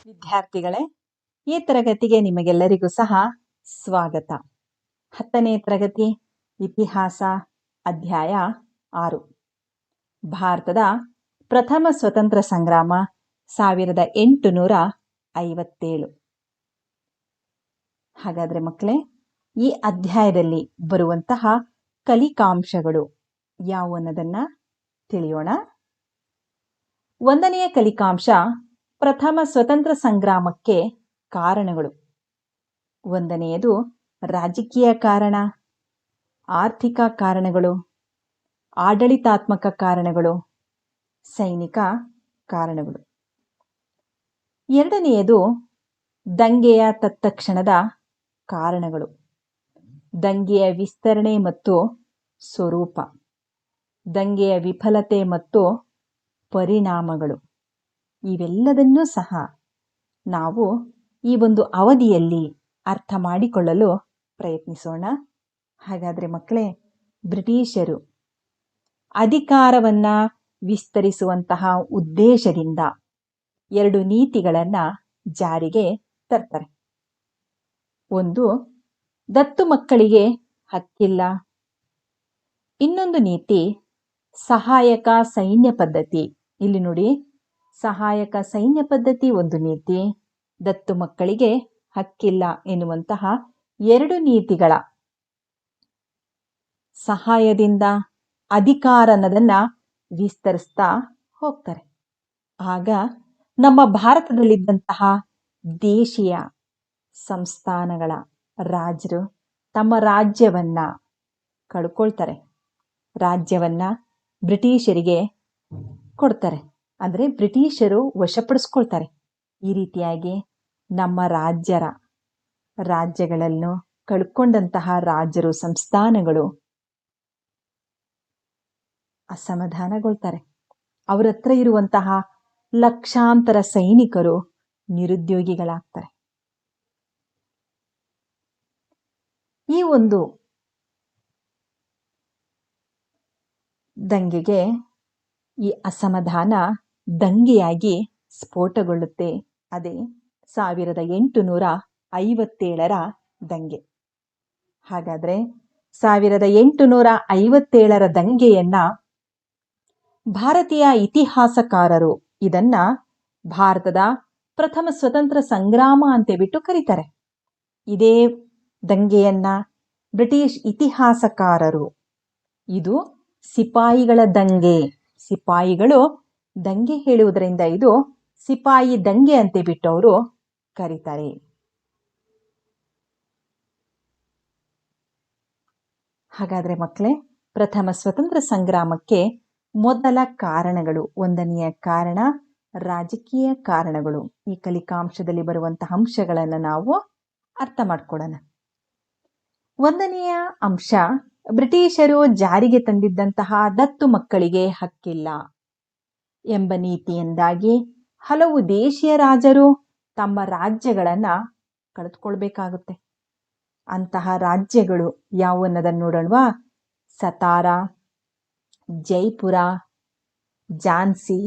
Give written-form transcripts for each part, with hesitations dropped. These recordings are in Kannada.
ವಿದ್ಯಾರ್ಥಿಗಳೇ, ಈ ತರಗತಿಗೆ ನಿಮಗೆಲ್ಲರಿಗೂ ಸಹ ಸ್ವಾಗತ. 10ನೇ ತರಗತಿ ಇತಿಹಾಸ ಅಧ್ಯಾಯ 6. ಭಾರತದ ಪ್ರಥಮ ಸ್ವತಂತ್ರ ಸಂಗ್ರಾಮ 1857. ಹಾಗಾದ್ರೆ ಮಕ್ಕಳೇ, ಈ ಅಧ್ಯಾಯದಲ್ಲಿ ಬರುವಂತಹ ಕಲಿಕಾಂಶಗಳು ಯಾವುವು ಅನ್ನೋದನ್ನ ತಿಳಿಯೋಣ. 1ನೆಯ ಕಲಿಕಾಂಶ ಪ್ರಥಮ ಸ್ವತಂತ್ರ ಸಂಗ್ರಾಮಕ್ಕೆ ಕಾರಣಗಳು. 1ನೆಯದು ರಾಜಕೀಯ ಕಾರಣ, ಆರ್ಥಿಕ ಕಾರಣಗಳು, ಆಡಳಿತಾತ್ಮಕ ಕಾರಣಗಳು, ಸೈನಿಕ ಕಾರಣಗಳು. 2ನೆಯದು ದಂಗೆಯ ತತ್ಕ್ಷಣದ ಕಾರಣಗಳು, ದಂಗೆಯ ವಿಸ್ತರಣೆ ಮತ್ತು ಸ್ವರೂಪ, ದಂಗೆಯ ವಿಫಲತೆ ಮತ್ತು ಪರಿಣಾಮಗಳು. ಇವೆಲ್ಲದನ್ನೂ ಸಹ ನಾವು ಈ ಒಂದು ಅವಧಿಯಲ್ಲಿ ಅರ್ಥ ಮಾಡಿಕೊಳ್ಳಲು ಪ್ರಯತ್ನಿಸೋಣ. ಹಾಗಾದರೆ ಮಕ್ಕಳೇ, ಬ್ರಿಟಿಷರು ಅಧಿಕಾರವನ್ನು ವಿಸ್ತರಿಸುವಂತಹ ಉದ್ದೇಶದಿಂದ 2 ನೀತಿಗಳನ್ನು ಜಾರಿಗೆ ತರ್ತಾರೆ. ಒಂದು, ದತ್ತು ಮಕ್ಕಳಿಗೆ ಹಕ್ಕಿಲ್ಲ. ಇನ್ನೊಂದು ನೀತಿ ಸಹಾಯಕ ಸೈನ್ಯ ಪದ್ಧತಿ. ಇಲ್ಲಿ ನೋಡಿ, ಸಹಾಯಕ ಸೈನ್ಯ ಪದ್ಧತಿ ಒಂದು ನೀತಿ, ದತ್ತು ಮಕ್ಕಳಿಗೆ ಹಕ್ಕಿಲ್ಲ ಎನ್ನುವಂತಹ 2 ನೀತಿಗಳ ಸಹಾಯದಿಂದ ಅಧಿಕಾರ ಅನ್ನೋದನ್ನ ವಿಸ್ತರಿಸ್ತಾ ಹೋಗ್ತಾರೆ. ಆಗ ನಮ್ಮ ಭಾರತದಲ್ಲಿದ್ದಂತಹ ದೇಶೀಯ ಸಂಸ್ಥಾನಗಳ ರಾಜರು ತಮ್ಮ ರಾಜ್ಯವನ್ನ ಕಳ್ಕೊಳ್ತಾರೆ, ರಾಜ್ಯವನ್ನ ಬ್ರಿಟಿಷರಿಗೆ ಕೊಡ್ತಾರೆ. ಅಂದರೆ ಬ್ರಿಟಿಷರು ವಶಪಡಿಸ್ಕೊಳ್ತಾರೆ. ಈ ರೀತಿಯಾಗಿ ನಮ್ಮ ರಾಜ್ಯಗಳನ್ನು ಕಳ್ಕೊಂಡಂತಹ ರಾಜರು ಸಂಸ್ಥಾನಗಳು ಅಸಮಾಧಾನಗೊಳ್ತಾರೆ. ಅವರ ಹತ್ರ ಇರುವಂತಹ ಲಕ್ಷಾಂತರ ಸೈನಿಕರು ನಿರುದ್ಯೋಗಿಗಳಾಗ್ತಾರೆ. ಈ ಒಂದು ದಂಗೆಗೆ, ಈ ಅಸಮಾಧಾನ ದಂಗೆಯಾಗಿ ಸ್ಫೋಟಗೊಳ್ಳುತ್ತೆ. ಅದೇ 1857ರ ದಂಗೆ. ಹಾಗಾದ್ರೆ 1857ರ ದಂಗೆಯನ್ನ ಭಾರತೀಯ ಇತಿಹಾಸಕಾರರು ಇದನ್ನ ಭಾರತದ ಪ್ರಥಮ ಸ್ವತಂತ್ರ ಸಂಗ್ರಾಮ ಅಂತ ಬಿಟ್ಟು ಕರೀತಾರೆ. ಇದೇ ದಂಗೆಯನ್ನ ಬ್ರಿಟಿಷ್ ಇತಿಹಾಸಕಾರರು ಇದು ಸಿಪಾಯಿಗಳ ದಂಗೆ, ಸಿಪಾಯಿಗಳು ದಂಗೆ ಹೇಳುವುದರಿಂದ ಇದು ಸಿಪಾಯಿ ದಂಗೆ ಅಂತ ಬಿಟ್ಟು ಅವರು ಕರೀತಾರೆ. ಹಾಗಾದ್ರೆ ಮಕ್ಕಳೇ, ಪ್ರಥಮ ಸ್ವತಂತ್ರ ಸಂಗ್ರಾಮಕ್ಕೆ ಮೊದಲ ಕಾರಣಗಳು. 1ನೆಯ ಕಾರಣ ರಾಜಕೀಯ ಕಾರಣಗಳು. ಈ ಕಲಿಕಾಂಶದಲ್ಲಿ ಬರುವಂತಹ ಅಂಶಗಳನ್ನು ನಾವು ಅರ್ಥ ಮಾಡ್ಕೊಳ್ಳೋಣ. 1ನೆಯ ಅಂಶ, ಬ್ರಿಟಿಷರು ಜಾರಿಗೆ ತಂದಿದ್ದಂತಹ ದತ್ತು ಮಕ್ಕಳಿಗೆ ಹಕ್ಕಿಲ್ಲ ಎಂಬ ನೀತಿಯಿಂದಾಗಿ ಹಲವು ದೇಶೀಯ ರಾಜರು ತಮ್ಮ ರಾಜ್ಯಗಳನ್ನ ಕಳೆದುಕೊಳ್ಬೇಕಾಗುತ್ತೆ. ಅಂತಹ ರಾಜ್ಯಗಳು ಯಾವುವು ಅನ್ನೋದನ್ನು ನೋಡೋಣವಾ? ಸತಾರಾ, ಜೈಪುರ, ಝಾನ್ಸಿ,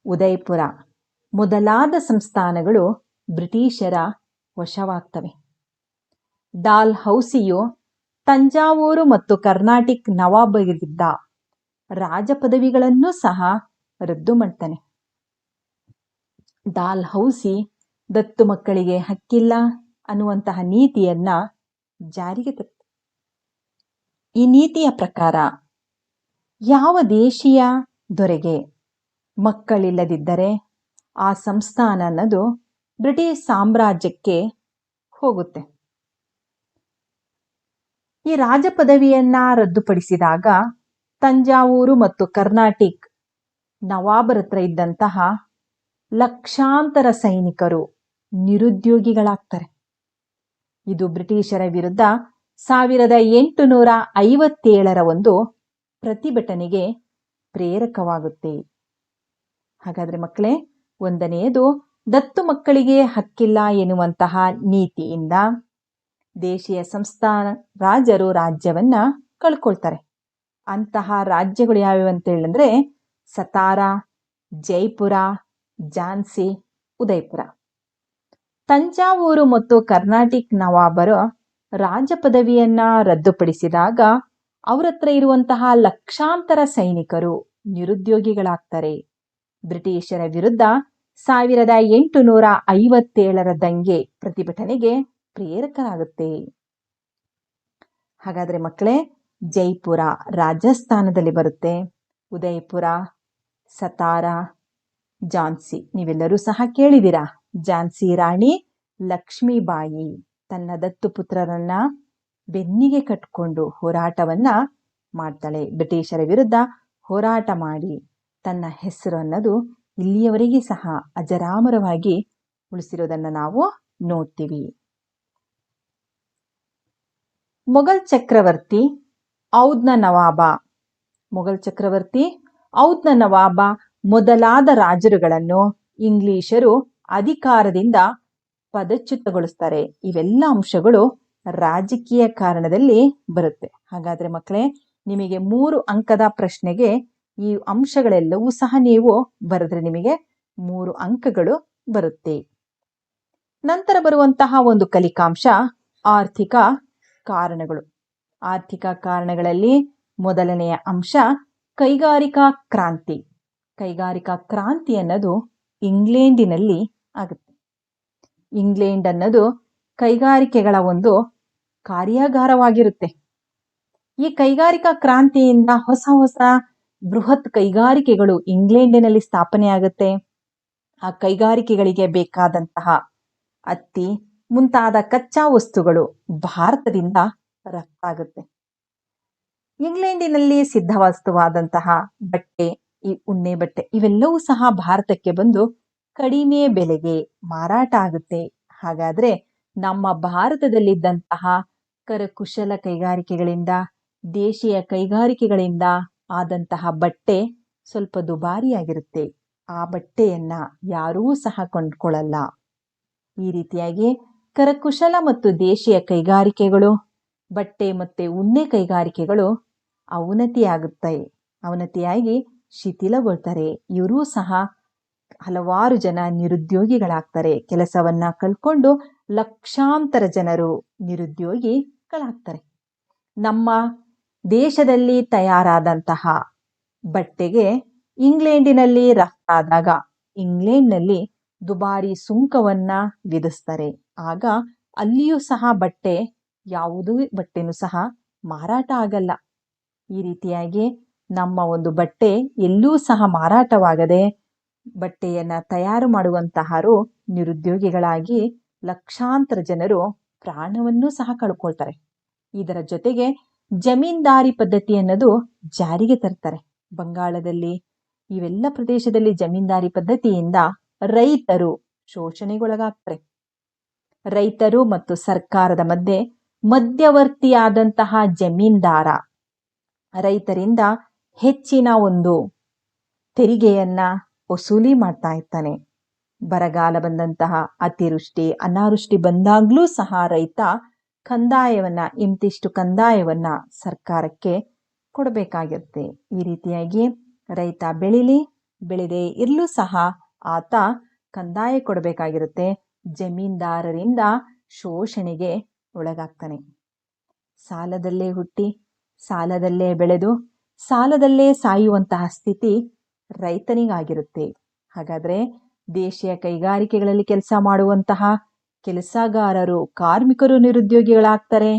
ಉದಯಪುರ ಮೊದಲಾದ ಸಂಸ್ಥಾನಗಳು ಬ್ರಿಟಿಷರ ವಶವಾಗ್ತವೆ. ಡಾಲ್ ಹೌಸಿಯು ತಂಜಾವೂರು ಮತ್ತು ಕರ್ನಾಟಿಕ್ ನವಾಬರಿದ್ದ ರಾಜ ಪದವಿಗಳನ್ನು ಸಹ ರದ್ದು ಮಾಡ್ತಾನೆ. ಡಾಲ್ ಹೌಸಿ ದತ್ತು ಮಕ್ಕಳಿಗೆ ಹಕ್ಕಿಲ್ಲ ಅನ್ನುವಂತಹ ನೀತಿಯನ್ನ ಜಾರಿಗೆ ತರ್ತಾರೆ. ಈ ನೀತಿಯ ಪ್ರಕಾರ ಯಾವ ದೇಶೀಯ ದೊರೆಗೆ ಮಕ್ಕಳಿಲ್ಲದಿದ್ದರೆ ಆ ಸಂಸ್ಥಾನ ಅನ್ನೋದು ಬ್ರಿಟಿಷ್ ಸಾಮ್ರಾಜ್ಯಕ್ಕೆ ಹೋಗುತ್ತೆ. ಈ ರಾಜ ಪದವಿಯನ್ನ ರದ್ದುಪಡಿಸಿದಾಗ ತಂಜಾವೂರು ಮತ್ತು ಕರ್ನಾಟಿಕ್ ನವಾಬರ ಹತ್ರ ಇದ್ದಂತಹ ಲಕ್ಷಾಂತರ ಸೈನಿಕರು ನಿರುದ್ಯೋಗಿಗಳಾಗ್ತಾರೆ. ಇದು ಬ್ರಿಟಿಷರ ವಿರುದ್ಧ 1857ರ ಒಂದು ಪ್ರತಿಭಟನೆಗೆ ಪ್ರೇರಕವಾಗುತ್ತೆ. ಹಾಗಾದ್ರೆ ಮಕ್ಕಳೇ, 1ನೆಯದು ದತ್ತು ಮಕ್ಕಳಿಗೆ ಹಕ್ಕಿಲ್ಲ ಎನ್ನುವಂತಹ ನೀತಿಯಿಂದ ದೇಶೀಯ ಸಂಸ್ಥಾನ ರಾಜರು ರಾಜ್ಯವನ್ನ ಕಳ್ಕೊಳ್ತಾರೆ. ಅಂತಹ ರಾಜ್ಯಗಳು ಯಾವ್ಯಾವ ಅಂತ ಹೇಳಿದ್ರೆ ಸತಾರಾ, ಜೈಪುರ, ಝಾನ್ಸಿ, ಉದಯಪುರ. ತಂಜಾವೂರು ಮತ್ತು ಕರ್ನಾಟಿಕ್ ನವಾಬರ ರಾಜ ಪದವಿಯನ್ನ ರದ್ದುಪಡಿಸಿದಾಗ ಅವ್ರ ಹತ್ರ ಇರುವಂತಹ ಲಕ್ಷಾಂತರ ಸೈನಿಕರು ನಿರುದ್ಯೋಗಿಗಳಾಗ್ತಾರೆ. ಬ್ರಿಟಿಷರ ವಿರುದ್ಧ 1857 ದಂಗೆ ಪ್ರತಿಭಟನೆಗೆ ಪ್ರೇರಕರಾಗುತ್ತೆ. ಹಾಗಾದ್ರೆ ಮಕ್ಕಳೇ, ಜೈಪುರ ರಾಜಸ್ಥಾನದಲ್ಲಿ ಬರುತ್ತೆ. ಉದಯಪುರ, ಸತಾರಾ, ಝಾನ್ಸಿ ನೀವೆಲ್ಲರೂ ಸಹ ಕೇಳಿದಿರಾ. ಝಾನ್ಸಿ ರಾಣಿ ಲಕ್ಷ್ಮೀಬಾಯಿ ತನ್ನ ದತ್ತು ಪುತ್ರರನ್ನ ಬೆನ್ನಿಗೆ ಕಟ್ಕೊಂಡು ಹೋರಾಟವನ್ನ ಮಾಡ್ತಾಳೆ. ಬ್ರಿಟಿಷರ ವಿರುದ್ಧ ಹೋರಾಟ ಮಾಡಿ ತನ್ನ ಹೆಸರು ಅನ್ನೋದು ಇಲ್ಲಿಯವರೆಗೆ ಸಹ ಅಜರಾಮರವಾಗಿ ಉಳಿಸಿರೋದನ್ನ ನಾವು ನೋಡ್ತೀವಿ. ಮೊಘಲ್ ಚಕ್ರವರ್ತಿ ಔದ್ನ ನವಾಬ ಔದ್ನ ನವಾಬ ಮೊದಲಾದ ರಾಜರುಗಳನ್ನು ಇಂಗ್ಲಿಷರು ಅಧಿಕಾರದಿಂದ ಪದಚ್ಯುತಗೊಳಿಸ್ತಾರೆ. ಇವೆಲ್ಲ ಅಂಶಗಳು ರಾಜಕೀಯ ಕಾರಣದಲ್ಲಿ ಬರುತ್ತೆ. ಹಾಗಾದ್ರೆ ಮಕ್ಕಳೇ, ನಿಮಗೆ 3 ಅಂಕದ ಪ್ರಶ್ನೆಗೆ ಈ ಅಂಶಗಳೆಲ್ಲವೂ ಸಹ ನೀವು ಬರೆದ್ರೆ ನಿಮಗೆ 3 ಅಂಕಗಳು ಬರುತ್ತೆ. ನಂತರ ಬರುವಂತಹ ಒಂದು ಕಲಿಕಾಂಶ ಆರ್ಥಿಕ ಕಾರಣಗಳು. ಆರ್ಥಿಕ ಕಾರಣಗಳಲ್ಲಿ ಮೊದಲನೆಯ ಅಂಶ ಕೈಗಾರಿಕಾ ಕ್ರಾಂತಿ. ಕೈಗಾರಿಕಾ ಕ್ರಾಂತಿ ಅನ್ನೋದು ಇಂಗ್ಲೆಂಡಿನಲ್ಲಿ ಆಗುತ್ತೆ. ಇಂಗ್ಲೆಂಡ್ ಅನ್ನೋದು ಕೈಗಾರಿಕೆಗಳ ಒಂದು ಕಾರ್ಯಾಗಾರವಾಗಿರುತ್ತೆ. ಈ ಕೈಗಾರಿಕಾ ಕ್ರಾಂತಿಯಿಂದ ಹೊಸ ಹೊಸ ಬೃಹತ್ ಕೈಗಾರಿಕೆಗಳು ಇಂಗ್ಲೆಂಡಿನಲ್ಲಿ ಸ್ಥಾಪನೆ ಆಗುತ್ತೆ. ಆ ಕೈಗಾರಿಕೆಗಳಿಗೆ ಬೇಕಾದಂತಹ ಹತ್ತಿ ಮುಂತಾದ ಕಚ್ಚಾ ವಸ್ತುಗಳು ಭಾರತದಿಂದ ರಫ್ತಾಗುತ್ತೆ. ಇಂಗ್ಲೆಂಡಿನಲ್ಲಿ ಸಿದ್ಧವಸ್ತುವಾದಂತಹ ಬಟ್ಟೆ, ಈ ಉಣ್ಣೆ ಬಟ್ಟೆ ಇವೆಲ್ಲವೂ ಸಹ ಭಾರತಕ್ಕೆ ಬಂದು ಕಡಿಮೆ ಬೆಲೆಗೆ ಮಾರಾಟ ಆಗುತ್ತೆ. ಹಾಗಾದ್ರೆ ನಮ್ಮ ಭಾರತದಲ್ಲಿದ್ದಂತಹ ಕರಕುಶಲ ಕೈಗಾರಿಕೆಗಳಿಂದ, ದೇಶೀಯ ಕೈಗಾರಿಕೆಗಳಿಂದ ಆದಂತಹ ಬಟ್ಟೆ ಸ್ವಲ್ಪ ದುಬಾರಿಯಾಗಿರುತ್ತೆ. ಆ ಬಟ್ಟೆಯನ್ನ ಯಾರೂ ಸಹ ಕೊಂಡ್ಕೊಳ್ಳಲ್ಲ. ಈ ರೀತಿಯಾಗಿ ಕರಕುಶಲ ಮತ್ತು ದೇಶೀಯ ಕೈಗಾರಿಕೆಗಳು, ಬಟ್ಟೆ ಮತ್ತೆ ಉಣ್ಣೆ ಕೈಗಾರಿಕೆಗಳು ಅವನತಿಯಾಗಿ ಶಿಥಿಲಗೊಳ್ತಾರೆ. ಇವರೂ ಸಹ ಹಲವಾರು ಜನ ನಿರುದ್ಯೋಗಿಗಳಾಗ್ತಾರೆ. ಕೆಲಸವನ್ನ ಕಳ್ಕೊಂಡು ಲಕ್ಷಾಂತರ ಜನರು ನಿರುದ್ಯೋಗಿಗಳಾಗ್ತಾರೆ. ನಮ್ಮ ದೇಶದಲ್ಲಿ ತಯಾರಾದಂತಹ ಬಟ್ಟೆಗೆ ಇಂಗ್ಲೆಂಡಿನಲ್ಲಿ ರಫ್ತಾದಾಗ ಇಂಗ್ಲೆಂಡ್ನಲ್ಲಿ ದುಬಾರಿ ಸುಂಕವನ್ನ ವಿಧಿಸ್ತಾರೆ. ಆಗ ಅಲ್ಲಿಯೂ ಸಹ ಯಾವುದೇ ಬಟ್ಟೆನೂ ಸಹ ಮಾರಾಟ ಆಗಲ್ಲ. ಈ ರೀತಿಯಾಗಿ ನಮ್ಮ ಒಂದು ಬಟ್ಟೆ ಎಲ್ಲೂ ಸಹ ಮಾರಾಟವಾಗದೆ ಬಟ್ಟೆಯನ್ನ ತಯಾರು ಮಾಡುವಂತಹರು ನಿರುದ್ಯೋಗಿಗಳಾಗಿ ಲಕ್ಷಾಂತರ ಜನರು ಪ್ರಾಣವನ್ನೂ ಸಹ ಕಳ್ಕೊಳ್ತಾರೆ. ಇದರ ಜೊತೆಗೆ ಜಮೀನ್ದಾರಿ ಪದ್ಧತಿ ಅನ್ನೋದು ಜಾರಿಗೆ ತರ್ತಾರೆ. ಬಂಗಾಳದಲ್ಲಿ ಇವೆಲ್ಲ ಪ್ರದೇಶದಲ್ಲಿ ಜಮೀನ್ದಾರಿ ಪದ್ಧತಿಯಿಂದ ರೈತರು ಶೋಷಣೆಗೊಳಗಾಗ್ತಾರೆ. ರೈತರು ಮತ್ತು ಸರ್ಕಾರದ ಮಧ್ಯವರ್ತಿಯಾದಂತಹ ಜಮೀನ್ದಾರ ರೈತರಿಂದ ಹೆಚ್ಚಿನ ಒಂದು ತೆರಿಗೆಯನ್ನ ವಸೂಲಿ ಮಾಡ್ತಾ ಇರ್ತಾನೆ. ಬರಗಾಲ ಬಂದಂತಹ ಅತಿವೃಷ್ಟಿ ಅನಾವೃಷ್ಟಿ ಬಂದಾಗ್ಲೂ ಸಹ ರೈತ ಇಂತಿಷ್ಟು ಕಂದಾಯವನ್ನ ಸರ್ಕಾರಕ್ಕೆ ಕೊಡಬೇಕಾಗಿರುತ್ತೆ. ಈ ರೀತಿಯಾಗಿ ರೈತ ಬೆಳೆದೇ ಇರ್ಲೂ ಸಹ ಆತ ಕಂದಾಯ ಕೊಡಬೇಕಾಗಿರುತ್ತೆ. ಜಮೀನ್ದಾರರಿಂದ ಶೋಷಣೆಗೆ ಒಳಗಾಗ್ತಾನೆ. ಸಾಲದಲ್ಲೇ ಹುಟ್ಟಿ ಸಾಲದಲ್ಲೇ ಬೆಳೆದು ಸಾಲದಲ್ಲೇ ಸಾಯುವಂತಹ ಸ್ಥಿತಿ ರೈತನಿಗಾಗಿರುತ್ತೆ. ಹಾಗಾದ್ರೆ ದೇಶೀಯ ಕೈಗಾರಿಕೆಗಳಲ್ಲಿ ಕೆಲಸ ಮಾಡುವಂತಹ ಕೆಲಸಗಾರರು, ಕಾರ್ಮಿಕರು ನಿರುದ್ಯೋಗಿಗಳಾಗ್ತಾರೆ.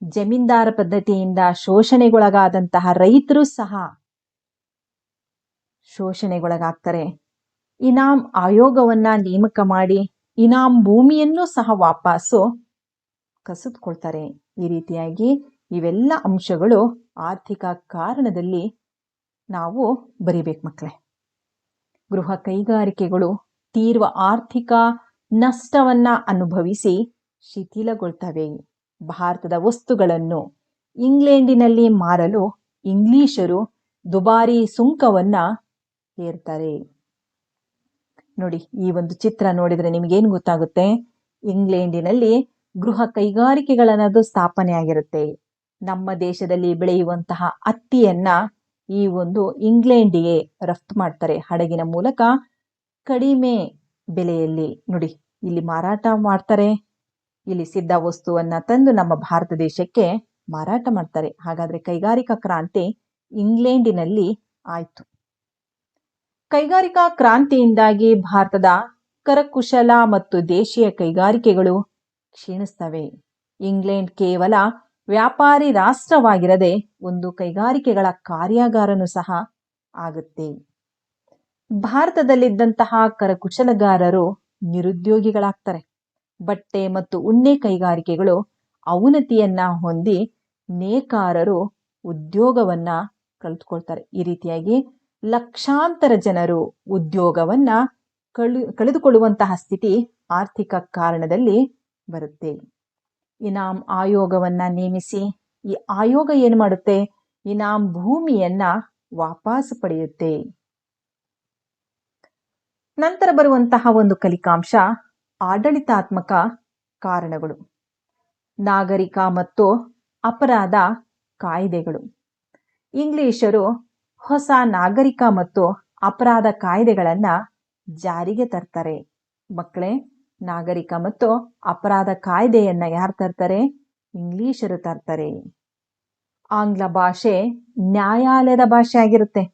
ಜಮೀನ್ದಾರ ಪದ್ಧತಿಯಿಂದ ಶೋಷಣೆಗೊಳಗಾದಂತಹ ರೈತರು ಸಹ ಶೋಷಣೆಗೊಳಗಾಗ್ತಾರೆ. ಇನಾಮ್ ಆಯೋಗವನ್ನ ನೇಮಕ ಮಾಡಿ ಇನಾಮ್ ಭೂಮಿಯನ್ನು ಸಹ ವಾಪಸ್ಸು ಕಸಿದುಕೊಳ್ತಾರೆ. ಈ ರೀತಿಯಾಗಿ ಇವೆಲ್ಲ ಅಂಶಗಳು ಆರ್ಥಿಕ ಕಾರಣದಲ್ಲಿ ನಾವು ಬರಿಬೇಕು ಮಕ್ಕಳೇ. ಗೃಹ ಕೈಗಾರಿಕೆಗಳು ತೀವ್ರ ಆರ್ಥಿಕ ನಷ್ಟವನ್ನ ಅನುಭವಿಸಿ ಶಿಥಿಲಗೊಳ್ತವೆ. ಭಾರತದ ವಸ್ತುಗಳನ್ನು ಇಂಗ್ಲೆಂಡಿನಲ್ಲಿ ಮಾರಲು ಇಂಗ್ಲಿಷರು ದುಬಾರಿ ಸುಂಕವನ್ನ ಹೇರ್ತಾರೆ. ನೋಡಿ, ಈ ಒಂದು ಚಿತ್ರ ನೋಡಿದ್ರೆ ನಿಮಗೇನು ಗೊತ್ತಾಗುತ್ತೆ? ಇಂಗ್ಲೆಂಡಿನಲ್ಲಿ ಗೃಹ ಕೈಗಾರಿಕೆಗಳನ್ನದು ಸ್ಥಾಪನೆ ಆಗಿರುತ್ತೆ. ನಮ್ಮ ದೇಶದಲ್ಲಿ ಬೆಳೆಯುವಂತಹ ಹತ್ತಿಯನ್ನ ಈ ಒಂದು ಇಂಗ್ಲೆಂಡಿಗೆ ರಫ್ತು ಮಾಡ್ತಾರೆ ಹಡಗಿನ ಮೂಲಕ ಕಡಿಮೆ ಬೆಲೆಯಲ್ಲಿ. ನೋಡಿ, ಇಲ್ಲಿ ಮಾರಾಟ ಮಾಡ್ತಾರೆ. ಇಲ್ಲಿ ಸಿದ್ಧ ವಸ್ತುವನ್ನ ತಂದು ನಮ್ಮ ಭಾರತ ದೇಶಕ್ಕೆ ಮಾರಾಟ ಮಾಡ್ತಾರೆ. ಹಾಗಾದ್ರೆ ಕೈಗಾರಿಕಾ ಕ್ರಾಂತಿ ಇಂಗ್ಲೆಂಡಿನಲ್ಲಿ ಆಯ್ತು. ಕೈಗಾರಿಕಾ ಕ್ರಾಂತಿಯಿಂದಾಗಿ ಭಾರತದ ಕರಕುಶಲ ಮತ್ತು ದೇಶೀಯ ಕೈಗಾರಿಕೆಗಳು ಕ್ಷೀಣಿಸ್ತವೆ. ಇಂಗ್ಲೆಂಡ್ ಕೇವಲ ವ್ಯಾಪಾರಿ ರಾಷ್ಟ್ರವಾಗಿರದೆ ಒಂದು ಕೈಗಾರಿಕೆಗಳ ಕಾರ್ಯಾಗಾರನೂ ಸಹ ಆಗುತ್ತೆ. ಭಾರತದಲ್ಲಿದ್ದಂತಹ ಕರಕುಶಲಗಾರರು ನಿರುದ್ಯೋಗಿಗಳಾಗ್ತಾರೆ. ಬಟ್ಟೆ ಮತ್ತು ಉಣ್ಣೆ ಕೈಗಾರಿಕೆಗಳು ಅವನತಿಯನ್ನ ಹೊಂದಿ ನೇಕಾರರು ಉದ್ಯೋಗವನ್ನ ಕಳೆದುಕೊಳ್ತಾರೆ. ಈ ರೀತಿಯಾಗಿ ಲಕ್ಷಾಂತರ ಜನರು ಉದ್ಯೋಗವನ್ನ ಕಳೆದುಕೊಳ್ಳುವಂತಹ ಸ್ಥಿತಿ ಆರ್ಥಿಕ ಕಾರಣದಲ್ಲಿ ಬರುತ್ತೆ. ಇನಾಮ್ ಆಯೋಗವನ್ನ ನೇಮಿಸಿ ಈ ಆಯೋಗ ಏನು ಮಾಡುತ್ತೆ? ಇನಾಮ್ ಭೂಮಿಯನ್ನ ವಾಪಸ್ ಪಡೆಯುತ್ತೆ. ನಂತರ ಬರುವಂತಹ ಒಂದು ಕಲಿಕಾಂಶ ಆಡಳಿತಾತ್ಮಕ ಕಾರಣಗಳು, ನಾಗರಿಕ ಮತ್ತು ಅಪರಾಧ ಕಾಯ್ದೆಗಳು. ಇಂಗ್ಲಿಷರು ಹೊಸ ನಾಗರಿಕ ಮತ್ತು ಅಪರಾಧ ಕಾಯ್ದೆಗಳನ್ನ ಜಾರಿಗೆ ತರ್ತಾರೆ. ಮಕ್ಕಳೇ, ನಾಗರಿಕ ಮತ್ತು ಅಪರಾಧ ಕಾಯ್ದೆಯನ್ನ ಯಾರು ತರ್ತಾರೆ? ಇಂಗ್ಲಿಷರು ತರ್ತಾರೆ. ಆಂಗ್ಲ ಭಾಷೆ ನ್ಯಾಯಾಲಯದ ಭಾಷೆ ಆಗಿರುತ್ತೆ.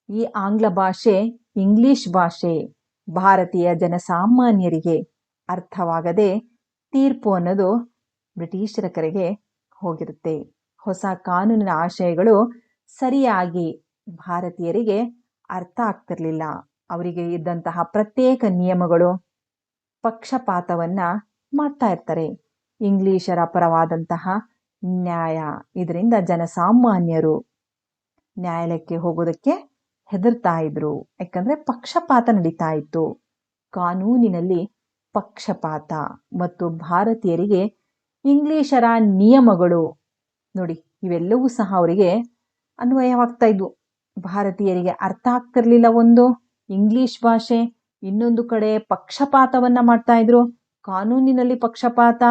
ಈ ಆಂಗ್ಲ ಭಾಷೆ ಇಂಗ್ಲಿಷ್ ಭಾಷೆ ಭಾರತೀಯ ಜನಸಾಮಾನ್ಯರಿಗೆ ಅರ್ಥವಾಗದೆ ತೀರ್ಪು ಅನ್ನೋದು ಬ್ರಿಟಿಷರ ಕರೆಗೆ ಹೋಗಿರುತ್ತೆ. ಹೊಸ ಕಾನೂನಿನ ಆಶಯಗಳು ಸರಿಯಾಗಿ ಭಾರತೀಯರಿಗೆ ಅರ್ಥ ಆಗ್ತಿರ್ಲಿಲ್ಲ. ಅವರಿಗೆ ಇದ್ದಂತಹ ಪ್ರತ್ಯೇಕ ನಿಯಮಗಳು ಪಕ್ಷಪಾತವನ್ನ ಮಾಡ್ತಾ ಇರ್ತಾರೆ. ಇಂಗ್ಲಿಷರ ಪರವಾದಂತಹ ನ್ಯಾಯ, ಇದರಿಂದ ಜನಸಾಮಾನ್ಯರು ನ್ಯಾಯಾಲಯಕ್ಕೆ ಹೋಗೋದಕ್ಕೆ ಹೆದರ್ತಾ ಇದ್ರು. ಯಾಕಂದ್ರೆ ಪಕ್ಷಪಾತ ನಡೀತಾ ಇತ್ತು. ಕಾನೂನಿನಲ್ಲಿ ಪಕ್ಷಪಾತ ಮತ್ತು ಭಾರತೀಯರಿಗೆ ಇಂಗ್ಲಿಷರ ನಿಯಮಗಳು ನೋಡಿ, ಇವೆಲ್ಲವೂ ಸಹ ಅವರಿಗೆ ಅನ್ವಯವಾಗ್ತಾ ಇದ್ವು. ಭಾರತೀಯರಿಗೆ ಅರ್ಥ ಆಗ್ತಿರ್ಲಿಲ್ಲ ಒಂದು ಇಂಗ್ಲಿಷ್ ಭಾಷೆ, ಇನ್ನೊಂದು ಕಡೆ ಪಕ್ಷಪಾತವನ್ನ ಮಾಡ್ತಾ ಇದ್ರು. ಕಾನೂನಿನಲ್ಲಿ ಪಕ್ಷಪಾತ,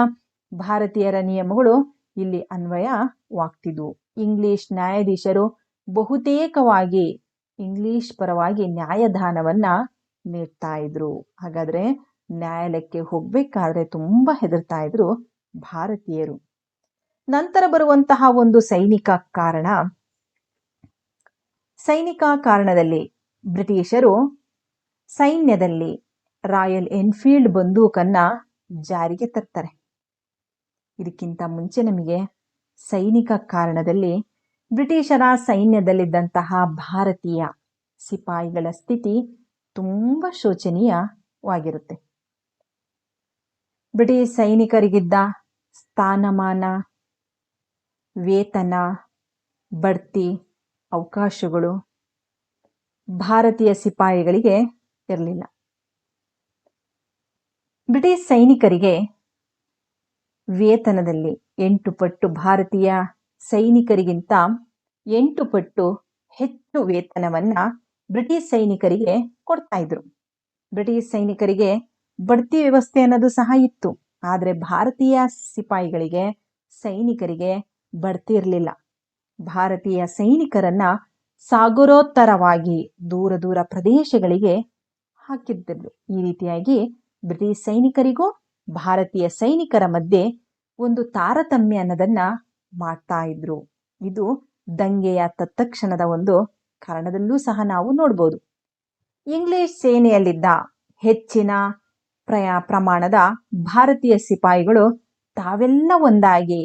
ಭಾರತೀಯರ ನಿಯಮಗಳು ಇಲ್ಲಿ ಅನ್ವಯವಾಗ್ತಿದ್ವು. ಇಂಗ್ಲಿಷ್ ನ್ಯಾಯಾಧೀಶರು ಬಹುತೇಕವಾಗಿ ಇಂಗ್ಲಿಷ್ ಪರವಾಗಿ ನ್ಯಾಯದಾನವನ್ನ ನೀಡ್ತಾ ಇದ್ರು. ಹಾಗಾದ್ರೆ ನ್ಯಾಯಾಲಯಕ್ಕೆ ಹೋಗ್ಬೇಕಾದ್ರೆ ತುಂಬಾ ಹೆದರ್ತಾ ಇದ್ರು ಭಾರತೀಯರು. ನಂತರ ಬರುವಂತಹ ಒಂದು ಸೈನಿಕ ಕಾರಣ. ಸೈನಿಕ ಕಾರಣದಲ್ಲಿ ಬ್ರಿಟಿಷರು ಸೈನ್ಯದಲ್ಲಿ ರಾಯಲ್ ಎನ್ಫೀಲ್ಡ್ ಬಂದೂಕನ್ನ ಜಾರಿಗೆ ತರ್ತಾರೆ. ಇದಕ್ಕಿಂತ ಮುಂಚೆ ನಮಗೆ ಸೈನಿಕ ಕಾರಣದಲ್ಲಿ ಬ್ರಿಟಿಷರ ಸೈನ್ಯದಲ್ಲಿದ್ದಂತಹ ಭಾರತೀಯ ಸಿಪಾಯಿಗಳ ಸ್ಥಿತಿ ತುಂಬಾ ಶೋಚನೀಯವಾಗಿರುತ್ತೆ. ಬ್ರಿಟಿಷ್ ಸೈನಿಕರಿಗಿದ್ದ ಸ್ಥಾನಮಾನ, ವೇತನ, ಬಡ್ತಿ, ಅವಕಾಶಗಳು ಭಾರತೀಯ ಸಿಪಾಯಿಗಳಿಗೆ ಇರಲಿಲ್ಲ. ಬ್ರಿಟಿಷ್ ಸೈನಿಕರಿಗೆ ವೇತನದಲ್ಲಿ 8 ಪಟ್ಟು, ಭಾರತೀಯ ಸೈನಿಕರಿಗಿಂತ 8 ಪಟ್ಟು ಹೆಚ್ಚು ವೇತನವನ್ನ ಬ್ರಿಟಿಷ್ ಸೈನಿಕರಿಗೆ ಕೊಡ್ತಾ ಇದ್ರು. ಬ್ರಿಟಿಷ್ ಸೈನಿಕರಿಗೆ ಬಡ್ತಿ ವ್ಯವಸ್ಥೆ ಅನ್ನೋದು ಸಹ ಇತ್ತು. ಆದ್ರೆ ಭಾರತೀಯ ಸಿಪಾಯಿಗಳಿಗೆ, ಸೈನಿಕರಿಗೆ ಬಡ್ತಿ ಇರಲಿಲ್ಲ. ಭಾರತೀಯ ಸೈನಿಕರನ್ನ ಸಾಗರೋತ್ತರವಾಗಿ ದೂರ ದೂರ ಪ್ರದೇಶಗಳಿಗೆ ಹಾಕಿದ್ದರು. ಈ ರೀತಿಯಾಗಿ ಬ್ರಿಟಿಷ್ ಸೈನಿಕರಿಗೂ ಭಾರತೀಯ ಸೈನಿಕರ ಮಧ್ಯೆ ಒಂದು ತಾರತಮ್ಯ ಅನ್ನೋದನ್ನ ಮಾಡ್ತಾ ಇದ್ರು. ಇದು ದಂಗೆಯ ತತ್ಕ್ಷಣದ ಒಂದು ಕಾರಣದಲ್ಲೂ ಸಹ ನಾವು ನೋಡ್ಬೋದು. ಇಂಗ್ಲಿಷ್ ಸೇನೆಯಲ್ಲಿದ್ದ ಹೆಚ್ಚಿನ ಪ್ರಮಾಣದ ಭಾರತೀಯ ಸಿಪಾಯಿಗಳು ತಾವೆಲ್ಲ ಒಂದಾಗಿ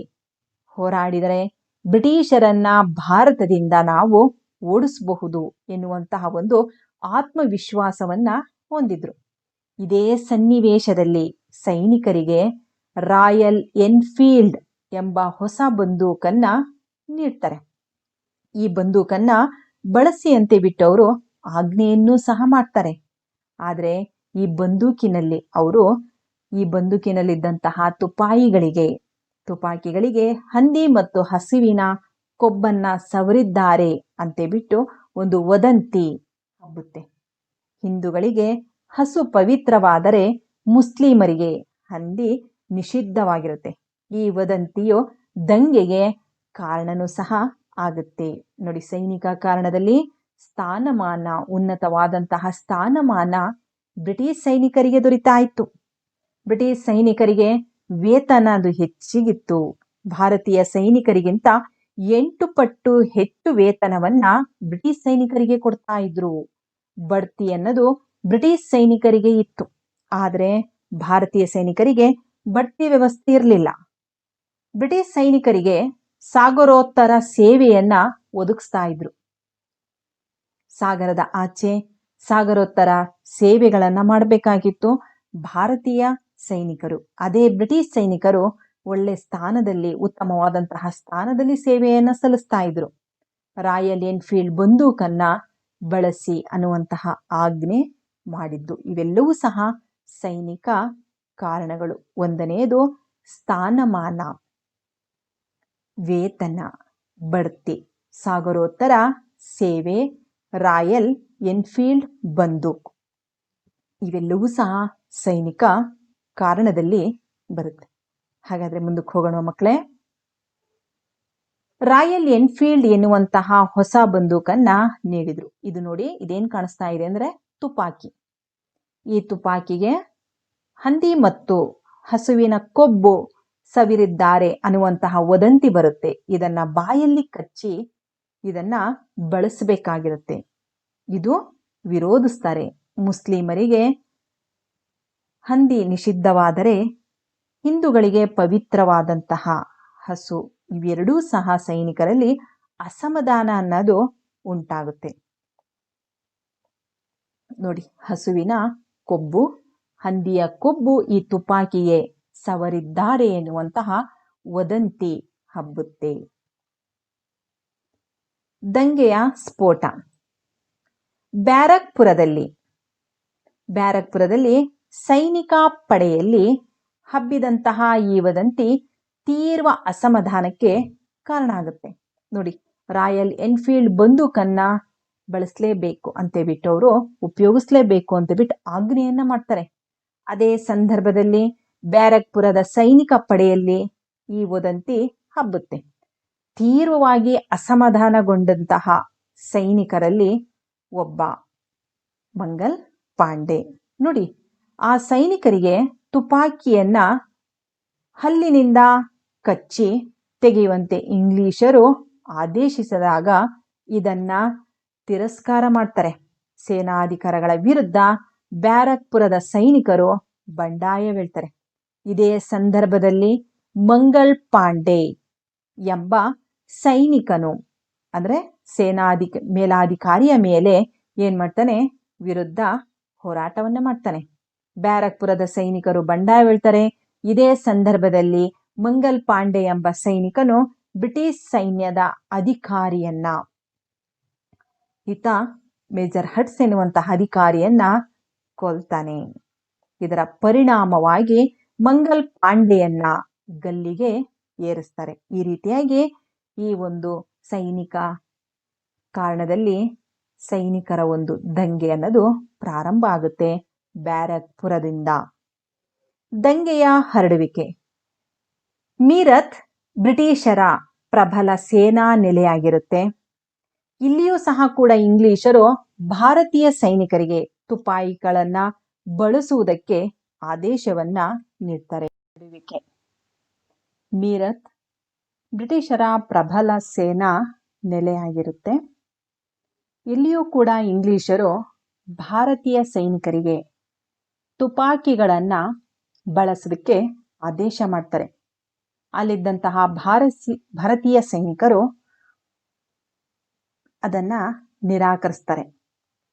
ಹೋರಾಡಿದರೆ ಬ್ರಿಟಿಷರನ್ನ ಭಾರತದಿಂದ ನಾವು ಓಡಿಸಬಹುದು ಎನ್ನುವಂತಹ ಒಂದು ಆತ್ಮವಿಶ್ವಾಸವನ್ನ ಹೊಂದಿದ್ರು. ಇದೇ ಸನ್ನಿವೇಶದಲ್ಲಿ ಸೈನಿಕರಿಗೆ ರಾಯಲ್ ಎನ್ಫೀಲ್ಡ್ ಎಂಬ ಹೊಸ ಬಂದೂಕನ್ನ ನೀಡ್ತಾರೆ. ಈ ಬಂದೂಕನ್ನ ಬಳಸಿ ಅಂತೆ ಬಿಟ್ಟವರು ಆಜ್ಞೆಯನ್ನೂ ಸಹ ಮಾಡ್ತಾರೆ. ಆದ್ರೆ ಈ ಬಂದೂಕಿನಲ್ಲಿದ್ದಂತಹ ತುಪಾಕಿಗಳಿಗೆ ಹಂದಿ ಮತ್ತು ಹಸುವಿನ ಕೊಬ್ಬನ್ನ ಸವರಿದ್ದಾರೆ ಅಂತೆ ಬಿಟ್ಟು ಒಂದು ವದಂತಿ ಹಬ್ಬುತ್ತೆ. ಹಿಂದೂಗಳಿಗೆ ಹಸು ಪವಿತ್ರವಾದರೆ ಮುಸ್ಲಿಮರಿಗೆ ಹಂದಿ ನಿಷಿದ್ಧವಾಗಿರುತ್ತೆ. ಈ ವದಂತಿಯು ದಂಗೆಗೆ ಕಾರಣನೂ ಸಹ ಆಗುತ್ತೆ. ನೋಡಿ, ಸೈನಿಕ ಕಾರಣದಲ್ಲಿ ಸ್ಥಾನಮಾನ, ಉನ್ನತವಾದಂತಹ ಸ್ಥಾನಮಾನ ಬ್ರಿಟಿಷ್ ಸೈನಿಕರಿಗೆ ದೊರೀತಾ ಇತ್ತು. ಬ್ರಿಟಿಷ್ ಸೈನಿಕರಿಗೆ ವೇತನ ಅದು ಹೆಚ್ಚಿಗಿತ್ತು. ಭಾರತೀಯ ಸೈನಿಕರಿಗಿಂತ 8 ಪಟ್ಟು ಹೆಚ್ಚು ವೇತನವನ್ನ ಬ್ರಿಟಿಷ್ ಸೈನಿಕರಿಗೆ ಕೊಡ್ತಾ ಇದ್ರು. ಬಡ್ತಿ ಅನ್ನೋದು ಬ್ರಿಟಿಷ್ ಸೈನಿಕರಿಗೆ ಇತ್ತು, ಆದರೆ ಭಾರತೀಯ ಸೈನಿಕರಿಗೆ ಬಡ್ತಿ ವ್ಯವಸ್ಥೆ ಇರಲಿಲ್ಲ. ಬ್ರಿಟಿಷ್ ಸೈನಿಕರಿಗೆ ಸಾಗರೋತ್ತರ ಸೇವೆಯನ್ನ ಒದಗಿಸ್ತಾ ಇದ್ರು. ಸಾಗರದ ಆಚೆ ಸಾಗರೋತ್ತರ ಸೇವೆಗಳನ್ನ ಮಾಡಬೇಕಾಗಿತ್ತು ಭಾರತೀಯ ಸೈನಿಕರು. ಅದೇ ಬ್ರಿಟಿಷ್ ಸೈನಿಕರು ಒಳ್ಳೆ ಸ್ಥಾನದಲ್ಲಿ, ಉತ್ತಮವಾದಂತಹ ಸ್ಥಾನದಲ್ಲಿ ಸೇವೆಯನ್ನ ಸಲ್ಲಿಸ್ತಾ ಇದ್ರು. ರಾಯಲ್ ಎನ್ಫೀಲ್ಡ್ ಬಂದೂಕನ್ನ ಬಳಸಿ ಅನ್ನುವಂತಹ ಆಜ್ಞೆ ಮಾಡಿದ್ದು. ಇವೆಲ್ಲವೂ ಸಹ ಸೈನಿಕ ಕಾರಣಗಳು. ಒಂದನೆಯದು ಸ್ಥಾನಮಾನ, ವೇತನ, ಬಡ್ತಿ, ಸಾಗರೋತ್ತರ ಸೇವೆ, ರಾಯಲ್ ಎನ್ಫೀಲ್ಡ್ ಬಂದೂಕು, ಇವೆಲ್ಲವೂ ಸಹ ಸೈನಿಕ ಕಾರಣದಲ್ಲಿ ಬರುತ್ತೆ. ಹಾಗಾದ್ರೆ ಮುಂದಕ್ಕೆ ಹೋಗೋಣ ಮಕ್ಕಳೇ. ರಾಯಲ್ ಎನ್ಫೀಲ್ಡ್ ಎನ್ನುವಂತಹ ಹೊಸ ಬಂದೂಕನ್ನ ನೀಡಿದ್ರು. ಇದು ನೋಡಿ, ಇದೇನ್ ಕಾಣಿಸ್ತಾ ಇದೆ ಅಂದ್ರೆ ತುಪಾಕಿ. ಈ ತುಪಾಕಿಗೆ ಹಂದಿ ಮತ್ತು ಹಸುವಿನ ಕೊಬ್ಬು ಸವಿರಿದ್ದಾರೆ ಅನ್ನುವಂತಹ ವದಂತಿ ಬರುತ್ತೆ. ಇದನ್ನ ಬಾಯಲ್ಲಿ ಕಚ್ಚಿ ಇದನ್ನ ಬಳಸಬೇಕಾಗಿರುತ್ತೆ. ಇದು ವಿರೋಧಿಸ್ತಾರೆ. ಮುಸ್ಲಿಮರಿಗೆ ಹಂದಿ ನಿಷಿದ್ಧವಾದರೆ ಹಿಂದೂಗಳಿಗೆ ಪವಿತ್ರವಾದಂತಹ ಹಸು, ಇವೆರಡೂ ಸಹ ಸೈನಿಕರಲ್ಲಿ ಅಸಮಾಧಾನ ಅನ್ನೋದು ಉಂಟಾಗುತ್ತೆ. ನೋಡಿ, ಹಸುವಿನ ಕೊಬ್ಬು, ಹಂದಿಯ ಕೊಬ್ಬು ಈ ತುಪಾಕಿಗೆ ಸವರಿದ್ದಾರೆ ಎನ್ನುವಂತಹ ವದಂತಿ ಹಬ್ಬುತ್ತೆ. ದಂಗೆಯ ಸ್ಫೋಟ. ಬ್ಯಾರಕ್ಪುರದಲ್ಲಿ ಸೈನಿಕ ಪಡೆಯಲ್ಲಿ ಹಬ್ಬಿದಂತಹ ಈ ವದಂತಿ ತೀವ್ರ ಅಸಮಾಧಾನಕ್ಕೆ ಕಾರಣ ಆಗುತ್ತೆ. ನೋಡಿ, ರಾಯಲ್ ಎನ್ಫೀಲ್ಡ್ ಬಂದೂಕನ್ನ ಬಳಸಲೇಬೇಕು ಅಂತ ಬಿಟ್ಟು, ಅವರು ಉಪಯೋಗಿಸ್ಲೇಬೇಕು ಅಂತ ಬಿಟ್ಟು ಆಜ್ಞೆಯನ್ನ ಮಾಡ್ತಾರೆ. ಅದೇ ಸಂದರ್ಭದಲ್ಲಿ ಬ್ಯಾರಕ್ಪುರದ ಸೈನಿಕ ಪಡೆಯಲ್ಲಿ ಈ ವದಂತಿ ಹಬ್ಬುತ್ತೆ. ತೀವ್ರವಾಗಿ ಅಸಮಾಧಾನಗೊಂಡಂತಹ ಸೈನಿಕರಲ್ಲಿ ಒಬ್ಬ ಮಂಗಲ್ ಪಾಂಡೆ. ನೋಡಿ, ಆ ಸೈನಿಕರಿಗೆ ತುಪಾಕಿಯನ್ನ ಹಲ್ಲಿನಿಂದ ಕಚ್ಚಿ ತೆಗೆಯುವಂತೆ ಇಂಗ್ಲಿಷರು ಆದೇಶಿಸಿದಾಗ ಇದನ್ನ ತಿರಸ್ಕಾರ ಮಾಡ್ತಾರೆ. ಸೇನಾಧಿಕಾರಿಗಳ ವಿರುದ್ಧ ಬ್ಯಾರಕ್ಪುರದ ಸೈನಿಕರು ಬಂಡಾಯವೇಳ್ತಾರೆ. ಇದೇ ಸಂದರ್ಭದಲ್ಲಿ ಮಂಗಲ್ ಪಾಂಡೆ ಎಂಬ ಸೈನಿಕನು, ಅಂದ್ರೆ ಮೇಲಾಧಿಕಾರಿಯ ಮೇಲೆ ಏನ್ ಮಾಡ್ತಾನೆ, ವಿರುದ್ಧ ಹೋರಾಟವನ್ನ ಮಾಡ್ತಾನೆ. ಬ್ಯಾರಕ್ಪುರದ ಸೈನಿಕರು ಬಂಡಾಯವೇಳ್ತಾರೆ. ಇದೇ ಸಂದರ್ಭದಲ್ಲಿ ಮಂಗಲ್ ಪಾಂಡೆ ಎಂಬ ಸೈನಿಕನು ಬ್ರಿಟಿಷ್ ಸೈನ್ಯದ ಅಧಿಕಾರಿಯನ್ನ, ಮೇಜರ್ ಹಟ್ಸ್ ಎನ್ನುವಂತಹ ಅಧಿಕಾರಿಯನ್ನ ಕೊಲ್ತಾನೆ. ಇದರ ಪರಿಣಾಮವಾಗಿ ಮಂಗಲ್ ಪಾಂಡೆಯನ್ನ ಗಲ್ಲಿಗೆ ಏರಿಸ್ತಾರೆ. ಈ ರೀತಿಯಾಗಿ ಈ ಒಂದು ಸೈನಿಕ ಕಾರಣದಲ್ಲಿ ಸೈನಿಕರ ಒಂದು ದಂಗೆ ಅನ್ನೋದು ಪ್ರಾರಂಭ ಆಗುತ್ತೆ ಬ್ಯಾರಕ್ಪುರದಿಂದ. ದಂಗೆಯ ಹರಡುವಿಕೆ. ಮೀರತ್ ಬ್ರಿಟಿಷರ ಪ್ರಬಲ ಸೇನಾ ನೆಲೆಯಾಗಿರುತ್ತೆ. ಇಲ್ಲಿಯೂ ಸಹ ಕೂಡ ಇಂಗ್ಲಿಷರು ಭಾರತೀಯ ಸೈನಿಕರಿಗೆ ತುಪಾಯಿಗಳನ್ನ ಬಳಸುವುದಕ್ಕೆ ಆದೇಶವನ್ನ ನೀಡ್ತಾರೆ. ಮೀರತ್ ಬ್ರಿಟಿಷರ ಪ್ರಬಲ ಸೇನಾ ನೆಲೆಯಾಗಿರುತ್ತೆ. ಇಲ್ಲಿಯೂ ಕೂಡ ಇಂಗ್ಲಿಷರು ಭಾರತೀಯ ಸೈನಿಕರಿಗೆ ತುಪಾಕಿಗಳನ್ನ ಬಳಸೋದಕ್ಕೆ ಆದೇಶ ಮಾಡ್ತಾರೆ. ಅಲ್ಲಿದ್ದಂತಹ ಭಾರತೀಯ ಸೈನಿಕರು ಅದನ್ನ ನಿರಾಕರಿಸ್ತಾರೆ.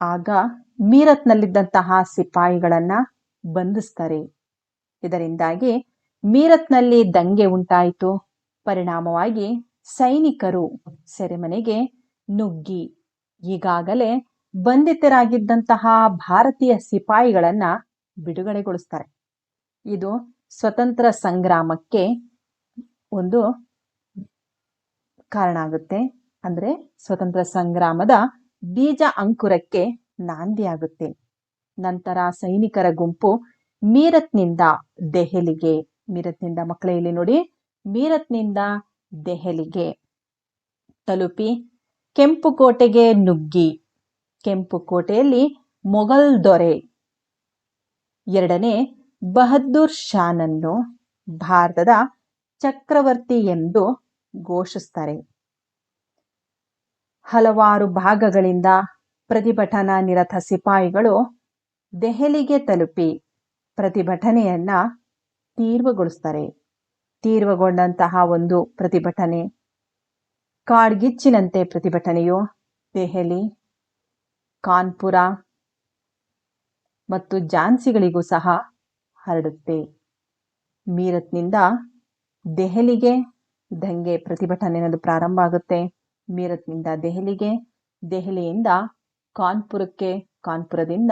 ಆಗ ಮೀರತ್ನಲ್ಲಿದ್ದಂತಹ ಸಿಪಾಯಿಗಳನ್ನ ಬಂಧಿಸ್ತಾರೆ. ಇದರಿಂದಾಗಿ ಮೀರತ್ನಲ್ಲಿ ದಂಗೆ ಉಂಟಾಯಿತು. ಪರಿಣಾಮವಾಗಿ ಸೈನಿಕರು ಸೆರೆಮನೆಗೆ ನುಗ್ಗಿ ಈಗಾಗಲೇ ಬಂಧಿತರಾಗಿದ್ದಂತಹ ಭಾರತೀಯ ಸಿಪಾಯಿಗಳನ್ನ ಬಿಡುಗಡೆಗೊಳಿಸ್ತಾರೆ. ಇದು ಸ್ವತಂತ್ರ ಸಂಗ್ರಾಮಕ್ಕೆ ಒಂದು ಕಾರಣ ಆಗುತ್ತೆ. ಅಂದ್ರೆ ಸ್ವತಂತ್ರ ಸಂಗ್ರಾಮದ ಬೀಜ ಅಂಕುರಕ್ಕೆ ನಾಂದಿ ಆಗುತ್ತೆ. ನಂತರ ಸೈನಿಕರ ಗುಂಪು ಮೀರತ್ನಿಂದ ಮಕ್ಕಳೇ ಇಲ್ಲಿ ನೋಡಿ, ಮೀರತ್ನಿಂದ ದೆಹಲಿಗೆ ತಲುಪಿ ಕೆಂಪುಕೋಟೆಗೆ ನುಗ್ಗಿ, ಕೆಂಪುಕೋಟೆಯಲ್ಲಿ ಮೊಘಲ್ ದೊರೆ 2ನೇ ಬಹದ್ದೂರ್ ಶಾನನ್ನು ಭಾರತದ ಚಕ್ರವರ್ತಿ ಎಂದು ಘೋಷಿಸ್ತಾರೆ. ಹಲವಾರು ಭಾಗಗಳಿಂದ ಪ್ರತಿಭಟನಾ ನಿರತ ಸಿಪಾಯಿಗಳು ದೆಹಲಿಗೆ ತಲುಪಿ ಪ್ರತಿಭಟನೆಯನ್ನ ತೀವ್ರಗೊಳಿಸ್ತಾರೆ. ತೀವ್ರಗೊಂಡಂತಹ ಒಂದು ಪ್ರತಿಭಟನೆ, ಕಾಡ್ಗಿಚ್ಚಿನಂತೆ ಪ್ರತಿಭಟನೆಯು ದೆಹಲಿ, ಕಾನ್ಪುರ ಮತ್ತು ಝಾನ್ಸಿಗಳಿಗೂ ಸಹ ಹರಡುತ್ತೆ. ಮೀರತ್ನಿಂದ ದೆಹಲಿಗೆ ದಂಗೆ ಪ್ರತಿಭಟನೆ ಅನ್ನೋದು ಪ್ರಾರಂಭ ಆಗುತ್ತೆ. ಮೀರತ್ನಿಂದ ದೆಹಲಿಗೆ, ದೆಹಲಿಯಿಂದ ಕಾನ್ಪುರಕ್ಕೆ, ಕಾನ್ಪುರದಿಂದ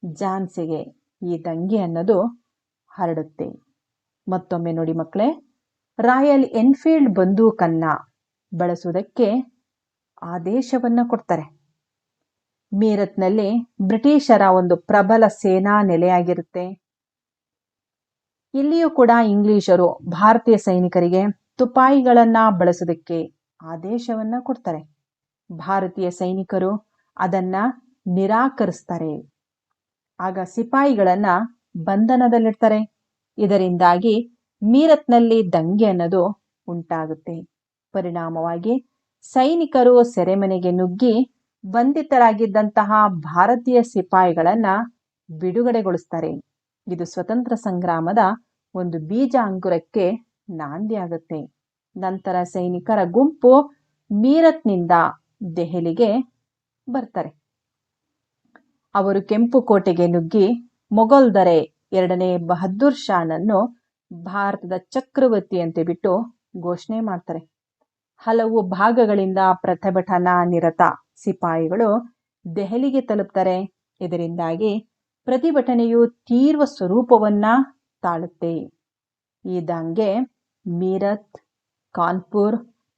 ಝಾನ್ಸಿಗೆ ಈ ದಂಗೆ ಅನ್ನೋದು ಹರಡುತ್ತೆ. ಮತ್ತೊಮ್ಮೆ ನೋಡಿ ಮಕ್ಕಳೇ, ರಾಯಲ್ ಎನ್ಫೀಲ್ಡ್ ಬಂದೂಕನ್ನ ಬಳಸುವುದಕ್ಕೆ ಆದೇಶವನ್ನ ಕೊಡ್ತಾರೆ. ಮೀರತ್ನಲ್ಲಿ ಬ್ರಿಟಿಷರ ಒಂದು ಪ್ರಬಲ ಸೇನಾ ನೆಲೆಯಾಗಿರುತ್ತೆ. ಇಲ್ಲಿಯೂ ಕೂಡ ಇಂಗ್ಲಿಷರು ಭಾರತೀಯ ಸೈನಿಕರಿಗೆ ತುಪಾಯಿಗಳನ್ನ ಬಳಸೋದಕ್ಕೆ ಆದೇಶವನ್ನ ಕೊಡ್ತಾರೆ. ಭಾರತೀಯ ಸೈನಿಕರು ಅದನ್ನ ನಿರಾಕರಿಸ್ತಾರೆ. ಆಗ ಸಿಪಾಯಿಗಳನ್ನ ಬಂಧನದಲ್ಲಿಡ್ತಾರೆ. ಇದರಿಂದಾಗಿ ಮೀರತ್ನಲ್ಲಿ ದಂಗೆ ಅನ್ನೋದು ಉಂಟಾಗುತ್ತೆ. ಪರಿಣಾಮವಾಗಿ ಸೈನಿಕರು ಸೆರೆಮನೆಗೆ ನುಗ್ಗಿ ಬಂಧಿತರಾಗಿದ್ದಂತಹ ಭಾರತೀಯ ಸಿಪಾಯಿಗಳನ್ನ ಬಿಡುಗಡೆಗೊಳಿಸ್ತಾರೆ. ಇದು ಸ್ವತಂತ್ರ ಸಂಗ್ರಾಮದ ಒಂದು ಬೀಜ ಅಂಕುರಕ್ಕೆ ನಾಂದಿಯಾಗುತ್ತೆ. ನಂತರ ಸೈನಿಕರ ಗುಂಪು ಮೀರತ್ನಿಂದ ದೆಹಲಿಗೆ ಬರ್ತಾರೆ. ಅವರು ಕೆಂಪು ಕೋಟೆಗೆ ನುಗ್ಗಿ ಮೊಘಲ್ ದೊರೆ 2ನೇ ಬಹದ್ದೂರ್ ಶಾನನ್ನು ಭಾರತದ ಚಕ್ರವರ್ತಿ ಅಂತ ಬಿಟ್ಟು ಘೋಷಣೆ ಮಾಡ್ತಾರೆ. ಹಲವು ಭಾಗಗಳಿಂದ ಪ್ರತಿಭಟನಾ ನಿರತ ಸಿಪಾಯಿಗಳು ದೆಹಲಿಗೆ ತಲುಪ್ತಾರೆ. ಇದರಿಂದಾಗಿ ಪ್ರತಿಭಟನೆಯು ತೀವ್ರ ಸ್ವರೂಪವನ್ನ ತಾಳುತ್ತೆ. ಈ ದಂಗೆ ಮೀರತ್, ಕಾನ್ಪುರ್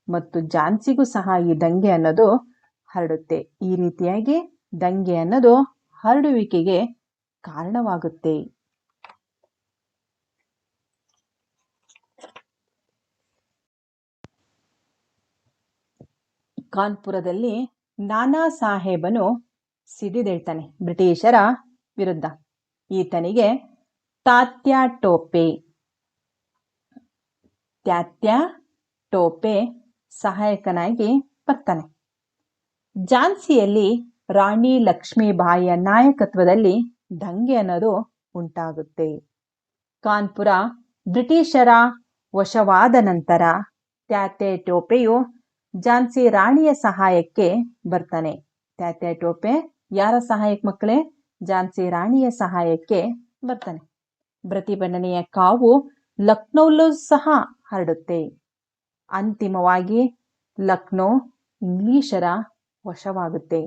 ಮತ್ತು ಝಾನ್ಸಿಗೂ ಸಹ ಈ ದಂಗೆ ಅನ್ನೋದು ಹರಡುತ್ತೆ. ಈ ರೀತಿಯಾಗಿ ದಂಗೆ ಅನ್ನೋದು ಹರಡುವಿಕೆಗೆ ಕಾರಣವಾಗುತ್ತೆ. ಕಾನ್ಪುರದಲ್ಲಿ ನಾನಾ ಸಾಹೇಬನು ಸಿಡಿದೇಳ್ತಾನೆ ಬ್ರಿಟಿಷರ ವಿರುದ್ಧ. ಈತನಿಗೆ ತಾತ್ಯಾ ಟೋಪೆ ಸಹಾಯಕನಾಗಿ ಬರ್ತಾನೆ. ಝಾನ್ಸಿಯಲ್ಲಿ ರಾಣಿ ಲಕ್ಷ್ಮೀಬಾಯಿಯ ನಾಯಕತ್ವದಲ್ಲಿ ದಂಗೆ ಅನ್ನೋದು ಉಂಟಾಗುತ್ತೆ. ಕಾನ್ಪುರ ಬ್ರಿಟಿಷರ ವಶವಾದ ನಂತರ ತಾತ್ಯಾ ಟೋಪೆಯು ಝಾನ್ಸಿ ರಾಣಿಯ ಸಹಾಯಕ್ಕೆ ಬರ್ತಾನೆ. ತಾತ್ಯಾ ಟೋಪೆ ಯಾರ ಸಹಾಯಕ್ಕೆ ಮಕ್ಕಳೇ? ಝಾನ್ಸಿ ರಾಣಿಯ ಸಹಾಯಕ್ಕೆ ಬರ್ತಾನೆ. ಪ್ರತಿಭಟನೆಯ ಕಾವು ಲಕ್ನೋಲ್ಲೂ ಸಹ ಹರಡುತ್ತೆ. ಅಂತಿಮವಾಗಿ ಲಕ್ನೋ ಇಂಗ್ಲಿಷರ ವಶವಾಗುತ್ತೆ.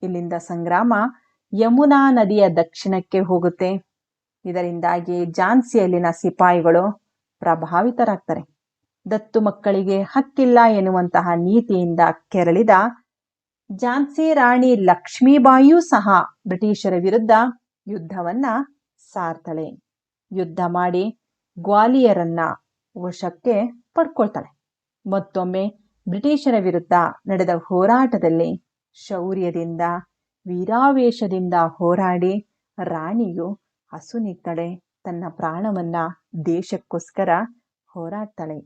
ಇಲ್ಲಿಂದ ಸಂಗ್ರಾಮ ಯಮುನಾ ನದಿಯ ದಕ್ಷಿಣಕ್ಕೆ ಹೋಗುತ್ತೆ. ಇದರಿಂದಾಗಿ ಝಾನ್ಸಿಯಲ್ಲಿನ ಸಿಪಾಯಿಗಳು ಪ್ರಭಾವಿತರಾಗ್ತಾರೆ. ದತ್ತು ಮಕ್ಕಳಿಗೆ ಹಕ್ಕಿಲ್ಲ ಎನ್ನುವಂತಹ ನೀತಿಯಿಂದ ಕೆರಳಿದ ಝಾನ್ಸಿ ರಾಣಿ ಲಕ್ಷ್ಮೀಬಾಯಿಯೂ ಸಹ ಬ್ರಿಟಿಷರ ವಿರುದ್ಧ ಯುದ್ಧವನ್ನ ಸಾರ್ತಾಳೆ. ಯುದ್ಧ ಮಾಡಿ ಗ್ವಾಲಿಯರನ್ನ ವಶಕ್ಕೆ ಪಡ್ಕೊಳ್ತಾಳೆ. ಮತ್ತೊಮ್ಮೆ ಬ್ರಿಟಿಷರ ವಿರುದ್ಧ ನಡೆದ ಹೋರಾಟದಲ್ಲಿ ಶೌರ್ಯದಿಂದ, ವೀರಾವೇಶದಿಂದ ಹೋರಾಡಿ ರಾಣಿಯು ಅಸುನೀಗ್ತಾಳೆ. ತನ್ನ ಪ್ರಾಣವನ್ನ ದೇಶಕ್ಕೋಸ್ಕರ ಹೋರಾಡ್ತಾಳೆ.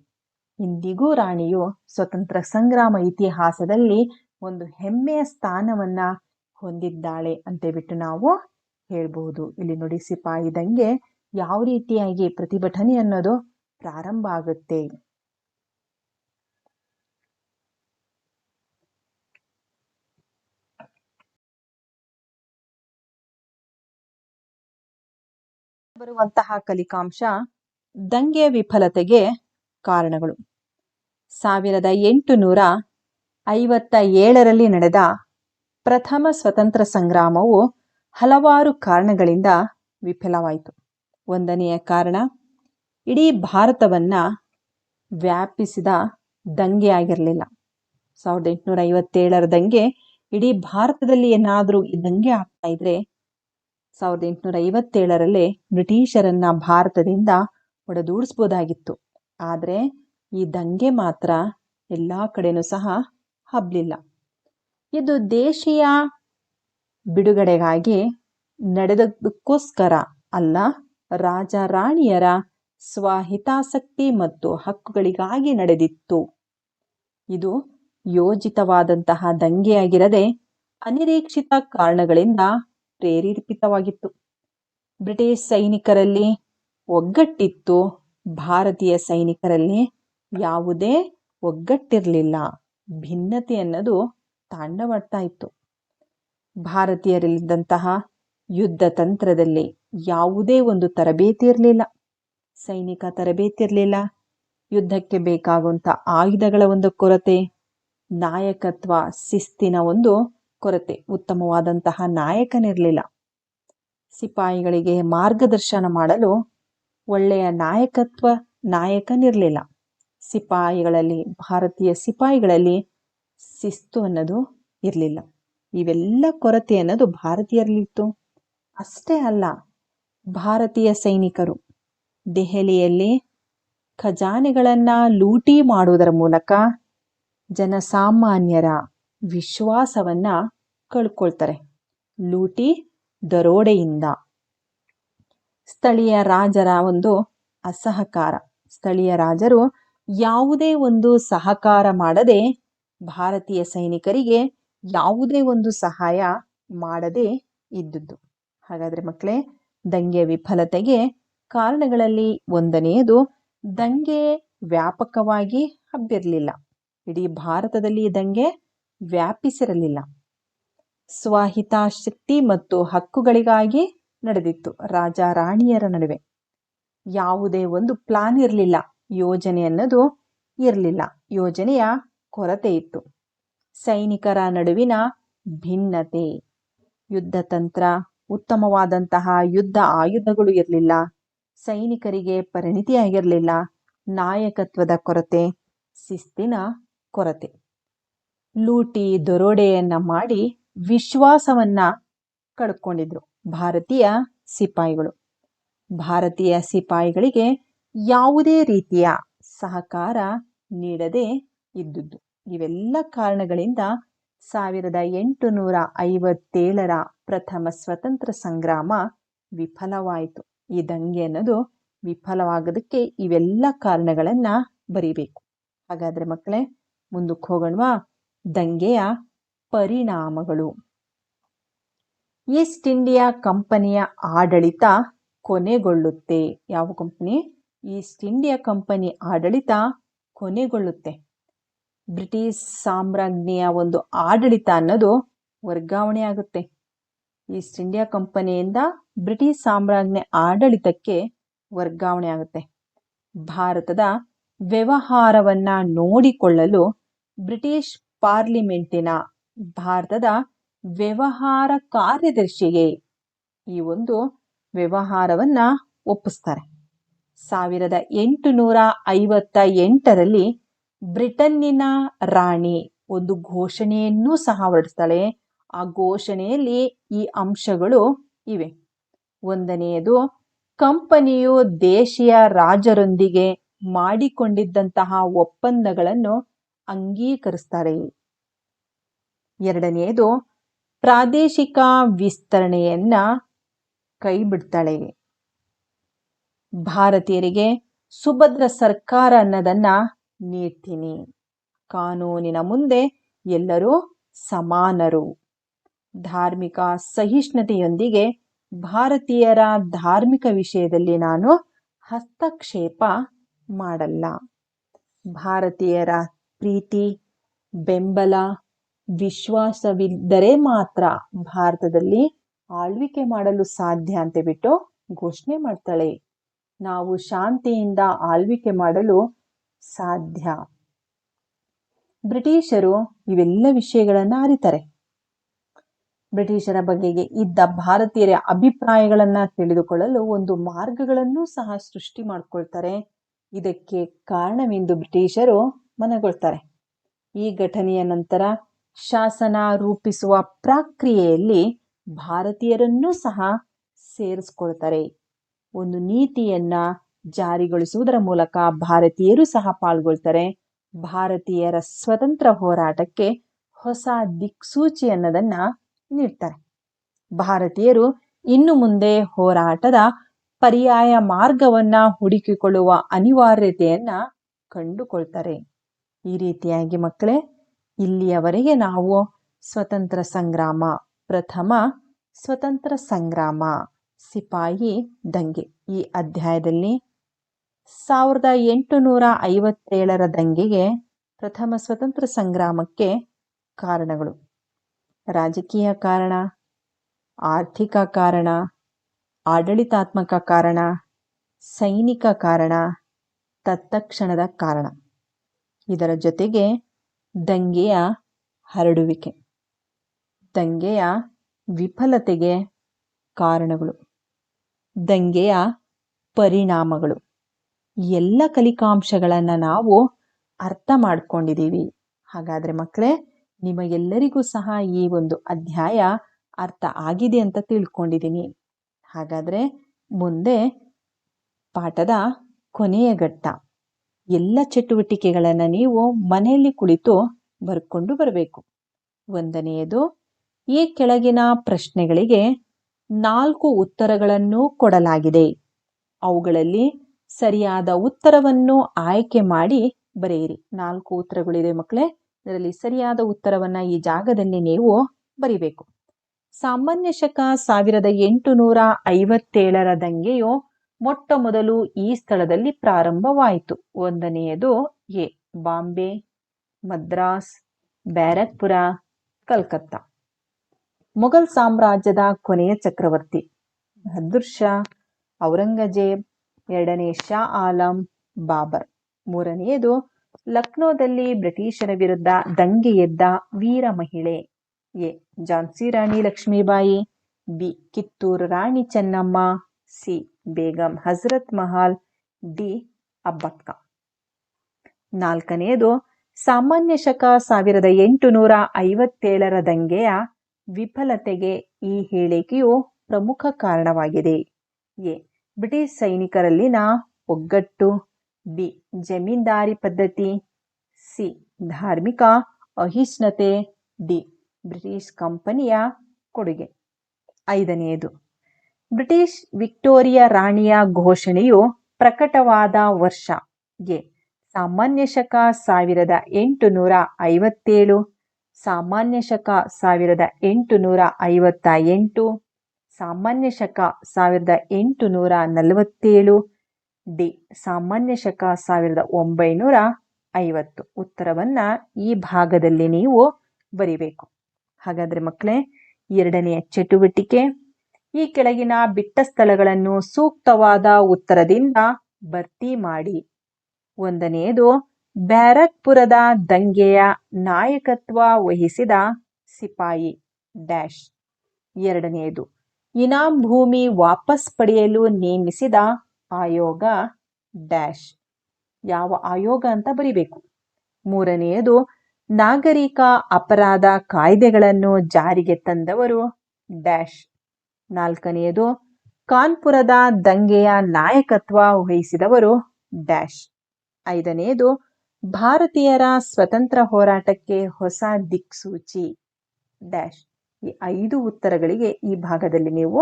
ಇಂದಿಗೂ ರಾಣಿಯು ಸ್ವತಂತ್ರ ಸಂಗ್ರಾಮ ಇತಿಹಾಸದಲ್ಲಿ ಒಂದು ಹೆಮ್ಮೆಯ ಸ್ಥಾನವನ್ನ ಹೊಂದಿದ್ದಾಳೆ ಅಂತೇಳ್ಬಿಟ್ಟು ನಾವು ಹೇಳ್ಬಹುದು. ಇಲ್ಲಿ ನೋಡಿ ಸಿಪಾಯಿ ದಂಗೆ ಯಾವ ರೀತಿಯಾಗಿ ಪ್ರತಿಭಟನೆ ಅನ್ನೋದು ಪ್ರಾರಂಭ ಆಗುತ್ತೆ. ಬರುವಂತಹ ಕಲಿಕಾಂಶ ದಂಗೆಯ ವಿಫಲತೆಗೆ ಕಾರಣಗಳು. 1857ರಲ್ಲಿ ನಡೆದ ಪ್ರಥಮ ಸ್ವತಂತ್ರ ಸಂಗ್ರಾಮವು ಹಲವಾರು ಕಾರಣಗಳಿಂದ ವಿಫಲವಾಯಿತು. ಒಂದನೆಯ ಕಾರಣ ಇಡೀ ಭಾರತವನ್ನ ವ್ಯಾಪಿಸಿದ ದಂಗೆ ಆಗಿರಲಿಲ್ಲ. 1857ರ ದಂಗೆ ಇಡೀ ಭಾರತದಲ್ಲಿ ಏನಾದರೂ ಈ ದಂಗೆ ಆಗ್ತಾ ಇದ್ರೆ 1857ರಲ್ಲೇ ಬ್ರಿಟಿಷರನ್ನ ಭಾರತದಿಂದ ಹೊಡೆದೂಡಿಸ್ಬೋದಾಗಿತ್ತು. ಆದರೆ ಈ ದಂಗೆ ಮಾತ್ರ ಎಲ್ಲಾ ಕಡೆನೂ ಸಹ ಹಬ್ಲಿಲ್ಲ. ಇದು ದೇಶೀಯ ಬಿಡುಗಡೆಗಾಗಿ ನಡೆದಕ್ಕೋಸ್ಕರ ಅಲ್ಲ, ರಾಜ ರಾಣಿಯರ ಸ್ವಹಿತಾಸಕ್ತಿ ಮತ್ತು ಹಕ್ಕುಗಳಿಗಾಗಿ ನಡೆದಿತ್ತು. ಇದು ಯೋಜಿತವಾದಂತಹ ದಂಗೆಯಾಗಿರದೆ ಅನಿರೀಕ್ಷಿತ ಕಾರಣಗಳಿಂದ ಪ್ರೇರೇಪಿತವಾಗಿತ್ತು. ಬ್ರಿಟಿಷ್ ಸೈನಿಕರಲ್ಲಿ ಒಗ್ಗಟ್ಟಿತ್ತು, ಭಾರತೀಯ ಸೈನಿಕರಲ್ಲಿ ಯಾವುದೇ ಒಗ್ಗಟ್ಟಿರಲಿಲ್ಲ. ಭಿನ್ನತೆ ಅನ್ನೋದು ತಾಂಡವಾಡ್ತಾ ಇತ್ತು. ಭಾರತೀಯರಲ್ಲಿದ್ದಂತಹ ಯುದ್ಧ ತಂತ್ರದಲ್ಲಿ ಯಾವುದೇ ಒಂದು ತರಬೇತಿ ಇರಲಿಲ್ಲ, ಸೈನಿಕ ತರಬೇತಿ ಇರಲಿಲ್ಲ. ಯುದ್ಧಕ್ಕೆ ಬೇಕಾಗುವಂಥ ಆಯುಧಗಳ ಒಂದು ಕೊರತೆ, ನಾಯಕತ್ವ ಶಿಸ್ತಿನ ಒಂದು ಕೊರತೆ, ಉತ್ತಮವಾದಂತಹ ನಾಯಕನಿರಲಿಲ್ಲ. ಸಿಪಾಯಿಗಳಿಗೆ ಮಾರ್ಗದರ್ಶನ ಮಾಡಲು ಒಳ್ಳೆಯ ನಾಯಕನಿರಲಿಲ್ಲ. ಸಿಪಾಯಿಗಳಲ್ಲಿ, ಭಾರತೀಯ ಸಿಪಾಯಿಗಳಲ್ಲಿ ಶಿಸ್ತು ಅನ್ನೋದು ಇರಲಿಲ್ಲ. ಇವೆಲ್ಲ ಕೊರತೆ ಅನ್ನೋದು ಭಾರತೀಯರಲ್ಲಿತ್ತು. ಅಷ್ಟೇ ಅಲ್ಲ, ಭಾರತೀಯ ಸೈನಿಕರು ದೆಹಲಿಯಲ್ಲಿ ಖಜಾನೆಗಳನ್ನು ಲೂಟಿ ಮಾಡುವುದರ ಮೂಲಕ ಜನಸಾಮಾನ್ಯರ ವಿಶ್ವಾಸವನ್ನ ಕಳ್ಕೊಳ್ತಾರೆ. ಲೂಟಿ ದರೋಡೆಯಿಂದ ಸ್ಥಳೀಯ ರಾಜರ ಒಂದು ಅಸಹಕಾರ, ಸ್ಥಳೀಯ ರಾಜರು ಯಾವುದೇ ಒಂದು ಸಹಕಾರ ಮಾಡದೆ ಭಾರತೀಯ ಸೈನಿಕರಿಗೆ ಯಾವುದೇ ಒಂದು ಸಹಾಯ ಮಾಡದೆ ಇದ್ದುದು. ಹಾಗಾದ್ರೆ ಮಕ್ಕಳೇ, ದಂಗೆ ವಿಫಲತೆಗೆ ಕಾರಣಗಳಲ್ಲಿ ಒಂದನೆಯದು, ದಂಗೆ ವ್ಯಾಪಕವಾಗಿ ಹಬ್ಬಿರಲಿಲ್ಲ. ಇಡೀ ಭಾರತದಲ್ಲಿ ದಂಗೆ ವ್ಯಾಪಿಸಿರಲಿಲ್ಲ. ಸ್ವಹಿತಾಸಕ್ತಿ ಮತ್ತು ಹಕ್ಕುಗಳಿಗಾಗಿ ನಡೆದಿತ್ತು ರಾಜ ರಾಣಿಯರ ನಡುವೆ. ಯಾವುದೇ ಒಂದು ಪ್ಲಾನ್ ಇರಲಿಲ್ಲ, ಯೋಜನೆ ಅನ್ನೋದು ಇರಲಿಲ್ಲ, ಯೋಜನೆಯ ಕೊರತೆ ಇತ್ತು. ಸೈನಿಕರ ನಡುವಿನ ಭಿನ್ನತೆ, ಯುದ್ಧ ತಂತ್ರ, ಉತ್ತಮವಾದಂತಹ ಯುದ್ಧ ಆಯುಧಗಳು ಇರಲಿಲ್ಲ, ಸೈನಿಕರಿಗೆ ಪರಿಣಿತಿಯಾಗಿರಲಿಲ್ಲ, ನಾಯಕತ್ವದ ಕೊರತೆ, ಶಿಸ್ತಿನ ಕೊರತೆ. ಲೂಟಿ ದರೋಡೆಯನ್ನ ಮಾಡಿ ವಿಶ್ವಾಸವನ್ನ ಕಳ್ಕೊಂಡಿದ್ರು ಭಾರತೀಯ ಸಿಪಾಯಿಗಳು. ಭಾರತೀಯ ಸಿಪಾಯಿಗಳಿಗೆ ಯಾವುದೇ ರೀತಿಯ ಸಹಕಾರ ನೀಡದೆ ಇದ್ದುದು. ಇವೆಲ್ಲ ಕಾರಣಗಳಿಂದ 1857ರ ಪ್ರಥಮ ಸ್ವತಂತ್ರ ಸಂಗ್ರಾಮ ವಿಫಲವಾಯಿತು. ಈ ದಂಗೆ ಅನ್ನೋದು ವಿಫಲವಾಗೋದಕ್ಕೆ ಇವೆಲ್ಲ ಕಾರಣಗಳನ್ನ ಬರಿಬೇಕು. ಹಾಗಾದ್ರೆ ಮಕ್ಕಳೇ, ಮುಂದಕ್ಕೆ ಹೋಗೋಣವಾ? ದಂಗೆಯ ಪರಿಣಾಮಗಳು. ಈಸ್ಟ್ ಇಂಡಿಯಾ ಕಂಪನಿಯ ಆಡಳಿತ ಕೊನೆಗೊಳ್ಳುತ್ತೆ. ಯಾವ ಕಂಪನಿ? ಈಸ್ಟ್ ಇಂಡಿಯಾ ಕಂಪನಿ ಆಡಳಿತ ಕೊನೆಗೊಳ್ಳುತ್ತೆ. ಬ್ರಿಟಿಷ್ ಸಾಮ್ರಾಜ್ಞಿಯ ಒಂದು ಆಡಳಿತ ಅನ್ನೋದು ವರ್ಗಾವಣೆ ಆಗುತ್ತೆ. ಈಸ್ಟ್ ಇಂಡಿಯಾ ಕಂಪನಿಯಿಂದ ಬ್ರಿಟಿಷ್ ಸಾಮ್ರಾಜ್ಞಿ ಆಡಳಿತಕ್ಕೆ ವರ್ಗಾವಣೆ ಆಗುತ್ತೆ. ಭಾರತದ ವ್ಯವಹಾರವನ್ನ ನೋಡಿಕೊಳ್ಳಲು ಬ್ರಿಟಿಷ್ ಪಾರ್ಲಿಮೆಂಟಿನ ಭಾರತದ ವ್ಯವಹಾರ ಕಾರ್ಯದರ್ಶಿಗೆ ಈ ಒಂದು ವ್ಯವಹಾರವನ್ನ ಒಪ್ಪಿಸ್ತಾರೆ. 1858ರಲ್ಲಿ ಬ್ರಿಟನ್ನಿನ ರಾಣಿ ಒಂದು ಘೋಷಣೆಯನ್ನೂ ಸಹ ಹೊರಡಿಸ್ತಾಳೆ. ಆ ಘೋಷಣೆಯಲ್ಲಿ ಈ ಅಂಶಗಳು ಇವೆ. ಒಂದನೆಯದು, ಕಂಪನಿಯು ದೇಶೀಯ ರಾಜರೊಂದಿಗೆ ಮಾಡಿಕೊಂಡಿದ್ದಂತಹ ಒಪ್ಪಂದಗಳನ್ನು ಅಂಗೀಕರಿಸ್ತಾರೆ. ಎರಡನೆಯದು, ಪ್ರಾದೇಶಿಕ ವಿಸ್ತರಣೆಯನ್ನ ಕೈಬಿಡ್ತಾಳೆ. ಭಾರತೀಯರಿಗೆ ಸುಭದ್ರ ಸರ್ಕಾರ ಅನ್ನೋದನ್ನ ನೀಡ್ತೀನಿ. ಕಾನೂನಿನ ಮುಂದೆ ಎಲ್ಲರೂ ಸಮಾನರು. ಧಾರ್ಮಿಕ ಸಹಿಷ್ಣುತೆಯೊಂದಿಗೆ ಭಾರತೀಯರ ಧಾರ್ಮಿಕ ವಿಷಯದಲ್ಲಿ ನಾನು ಹಸ್ತಕ್ಷೇಪ ಮಾಡಲ್ಲ. ಭಾರತೀಯರ ಪ್ರೀತಿ, ಬೆಂಬಲ, ವಿಶ್ವಾಸವಿದ್ದರೆ ಮಾತ್ರ ಭಾರತದಲ್ಲಿ ಆಳ್ವಿಕೆ ಮಾಡಲು ಸಾಧ್ಯ ಅಂತ ಬಿಟ್ಟು ಘೋಷಣೆ ಮಾಡ್ತಾಳೆ. ನಾವು ಶಾಂತಿಯಿಂದ ಆಳ್ವಿಕೆ ಮಾಡಲು ಸಾಧ್ಯ. ಬ್ರಿಟಿಷರು ಇವೆಲ್ಲ ವಿಷಯಗಳನ್ನ ಅರಿತಾರೆ. ಬ್ರಿಟಿಷರ ಬಗೆಗೆ ಇದ್ದ ಭಾರತೀಯರ ಅಭಿಪ್ರಾಯಗಳನ್ನ ತಿಳಿದುಕೊಳ್ಳಲು ಒಂದು ಮಾರ್ಗಗಳನ್ನು ಸಹ ಸೃಷ್ಟಿ ಮಾಡಿಕೊಳ್ತಾರೆ. ಇದಕ್ಕೆ ಕಾರಣವೆಂದು ಬ್ರಿಟಿಷರು ಮನಗೊಳ್ತಾರೆ. ಈ ಘಟನೆಯ ನಂತರ ಶಾಸನ ರೂಪಿಸುವ ಪ್ರಕ್ರಿಯೆಯಲ್ಲಿ ಭಾರತೀಯರನ್ನೂ ಸಹ ಸೇರಿಸ್ಕೊಳ್ತಾರೆ. ಒಂದು ನೀತಿಯನ್ನ ಜಾರಿಗೊಳಿಸುವುದರ ಮೂಲಕ ಭಾರತೀಯರು ಸಹ ಪಾಲ್ಗೊಳ್ತಾರೆ. ಭಾರತೀಯರ ಸ್ವತಂತ್ರ ಹೋರಾಟಕ್ಕೆ ಹೊಸ ದಿಕ್ಸೂಚಿ ಅನ್ನೋದನ್ನ ನೀಡ್ತಾರೆ. ಭಾರತೀಯರು ಇನ್ನು ಮುಂದೆ ಹೋರಾಟದ ಪರ್ಯಾಯ ಮಾರ್ಗವನ್ನ ಹುಡುಕಿಕೊಳ್ಳುವ ಅನಿವಾರ್ಯತೆಯನ್ನ ಕಂಡುಕೊಳ್ತಾರೆ. ಈ ರೀತಿಯಾಗಿ ಮಕ್ಕಳೇ, ಇಲ್ಲಿಯವರೆಗೆ ನಾವು ಸ್ವತಂತ್ರ ಸಂಗ್ರಾಮ, ಪ್ರಥಮ ಸ್ವತಂತ್ರ ಸಂಗ್ರಾಮ, ಸಿಪಾಯಿ ದಂಗೆ, ಈ ಅಧ್ಯಾಯದಲ್ಲಿ 1857ರ ದಂಗೆಗೆ, ಪ್ರಥಮ ಸ್ವತಂತ್ರ ಸಂಗ್ರಾಮಕ್ಕೆ ಕಾರಣಗಳು, ರಾಜಕೀಯ ಕಾರಣ, ಆರ್ಥಿಕ ಕಾರಣ, ಆಡಳಿತಾತ್ಮಕ ಕಾರಣ, ಸೈನಿಕ ಕಾರಣ, ತತ್ಕ್ಷಣದ ಕಾರಣ, ಇದರ ಜೊತೆಗೆ ದಂಗೆಯ ಹರಡುವಿಕೆ, ದಂಗೆಯ ವಿಫಲತೆಗೆ ಕಾರಣಗಳು, ದಂಗೆಯ ಪರಿಣಾಮಗಳು, ಎಲ್ಲ ಕಲಿಕಾಂಶಗಳನ್ನು ನಾವು ಅರ್ಥ ಮಾಡ್ಕೊಂಡಿದ್ದೀವಿ. ಹಾಗಾದರೆ ಮಕ್ಕಳೇ, ನಿಮಗೆಲ್ಲರಿಗೂ ಸಹ ಈ ಒಂದು ಅಧ್ಯಾಯ ಅರ್ಥ ಆಗಿದೆ ಅಂತ ತಿಳ್ಕೊಂಡಿದ್ದೀನಿ. ಹಾಗಾದರೆ ಮುಂದೆ ಪಾಠದ ಕೊನೆಯ ಘಟ್ಟ, ಎಲ್ಲ ಚಟುವಟಿಕೆಗಳನ್ನು ನೀವು ಮನೆಯಲ್ಲಿ ಕುಳಿತು ಬರ್ಕೊಂಡು ಬರಬೇಕು. ಒಂದನೆಯದು, ಈ ಕೆಳಗಿನ ಪ್ರಶ್ನೆಗಳಿಗೆ 4 ಉತ್ತರಗಳನ್ನು ಕೊಡಲಾಗಿದೆ. ಅವುಗಳಲ್ಲಿ ಸರಿಯಾದ ಉತ್ತರವನ್ನು ಆಯ್ಕೆ ಮಾಡಿ ಬರೆಯಿರಿ. 4 ಉತ್ತರಗಳಿದೆ ಮಕ್ಕಳೇ, ಇದರಲ್ಲಿ ಸರಿಯಾದ ಉತ್ತರವನ್ನ ಈ ಜಾಗದಲ್ಲಿ ನೀವು ಬರಿಬೇಕು. ಸಾಮಾನ್ಯ ಶಕ 1857ರ ದಂಗೆಯು ಮೊಟ್ಟ ಮೊದಲು ಈ ಸ್ಥಳದಲ್ಲಿ ಪ್ರಾರಂಭವಾಯಿತು. ಒಂದನೆಯದು ಎ, ಬಾಂಬೆ, ಮದ್ರಾಸ್, ಬ್ಯಾರಕ್ಪುರ, ಕಲ್ಕತ್ತಾ. ಮೊಘಲ್ ಸಾಮ್ರಾಜ್ಯದ ಕೊನೆಯ ಚಕ್ರವರ್ತಿ ಬಹದ್ದೂರ್ ಶಾ, ಔರಂಗಜೇಬ್. ಎರಡನೇ ಶಾ ಆಲಂ, ಬಾಬರ್. ಮೂರನೆಯದು ಲಕ್ನೋದಲ್ಲಿ ಬ್ರಿಟಿಷರ ವಿರುದ್ಧ ದಂಗೆ ಎದ್ದ ವೀರ ಮಹಿಳೆ. A, Jhansi Rani Lakshmibai. B, Kittur Rani Chennamma. C, Begum Hazrat Mahal. D, Abbakka. ನಾಲ್ಕನೆಯದು, ಸಾಮಾನ್ಯ ಶಕ 1857ರ ದಂಗೆಯ ವಿಫಲತೆಗೆ ಈ ಹೇಳಿಕೆಯು ಪ್ರಮುಖ ಕಾರಣವಾಗಿದೆ. ಎ, ಬ್ರಿಟಿಷ್ ಸೈನಿಕರಲ್ಲಿನ ಒಗ್ಗಟ್ಟು. ಬಿ, ಜಮೀನ್ದಾರಿ ಪದ್ಧತಿ. ಸಿ, ಧಾರ್ಮಿಕ ಅಹಿಷ್ಣುತೆ. ಡಿ, ಬ್ರಿಟಿಷ್ ಕಂಪನಿಯ ಕೊಡುಗೆ. ಐದನೆಯದು, ಬ್ರಿಟಿಷ್ ವಿಕ್ಟೋರಿಯಾ ರಾಣಿಯ ಘೋಷಣೆಯು ಪ್ರಕಟವಾದ ವರ್ಷ. ಎ, ಸಾಮಾನ್ಯ ಶಕ 1857, ಸಾಮಾನ್ಯ ಶಕ 1858, ಸಾಮಾನ್ಯ ಶಕ 1847. ಡಿ, ಸಾಮಾನ್ಯ ಶಕ 1950. ಉತ್ತರವನ್ನ ಈ ಭಾಗದಲ್ಲಿ ನೀವು ಬರಿಬೇಕು. ಹಾಗಾದ್ರೆ ಮಕ್ಕಳೇ, ಎರಡನೆಯ ಚಟುವಟಿಕೆ, ಈ ಕೆಳಗಿನ ಬಿಟ್ಟ ಸ್ಥಳಗಳನ್ನು ಸೂಕ್ತವಾದ ಉತ್ತರದಿಂದ ಭರ್ತಿ ಮಾಡಿ. ಒಂದನೆಯದು, ಬ್ಯಾರಕ್ಪುರದ ದಂಗೆಯ ನಾಯಕತ್ವ ವಹಿಸಿದ ಸಿಪಾಯಿ ಡ್ಯಾಶ್. ಎರಡನೆಯದು, ಇನಾಂ ಭೂಮಿ ವಾಪಸ್ ಪಡೆಯಲು ನೇಮಿಸಿದ ಆಯೋಗ ಡ್ಯಾಶ್. ಯಾವ ಆಯೋಗ ಅಂತ ಬರಿಬೇಕು. ಮೂರನೆಯದು, ನಾಗರಿಕ ಅಪರಾಧ ಕಾಯ್ದೆಗಳನ್ನು ಜಾರಿಗೆ ತಂದವರು ಡ್ಯಾಶ್. ನಾಲ್ಕನೆಯದು, ಕಾನ್ಪುರದ ದಂಗೆಯ ನಾಯಕತ್ವ ವಹಿಸಿದವರು ಡ್ಯಾಶ್. ಐದನೆಯದು, ಭಾರತೀಯರ ಸ್ವತಂತ್ರ ಹೋರಾಟಕ್ಕೆ ಹೊಸ ದಿಕ್ಸೂಚಿ ಡ್ಯಾಶ್. ಈ 5 ಉತ್ತರಗಳಿಗೆ ಈ ಭಾಗದಲ್ಲಿ ನೀವು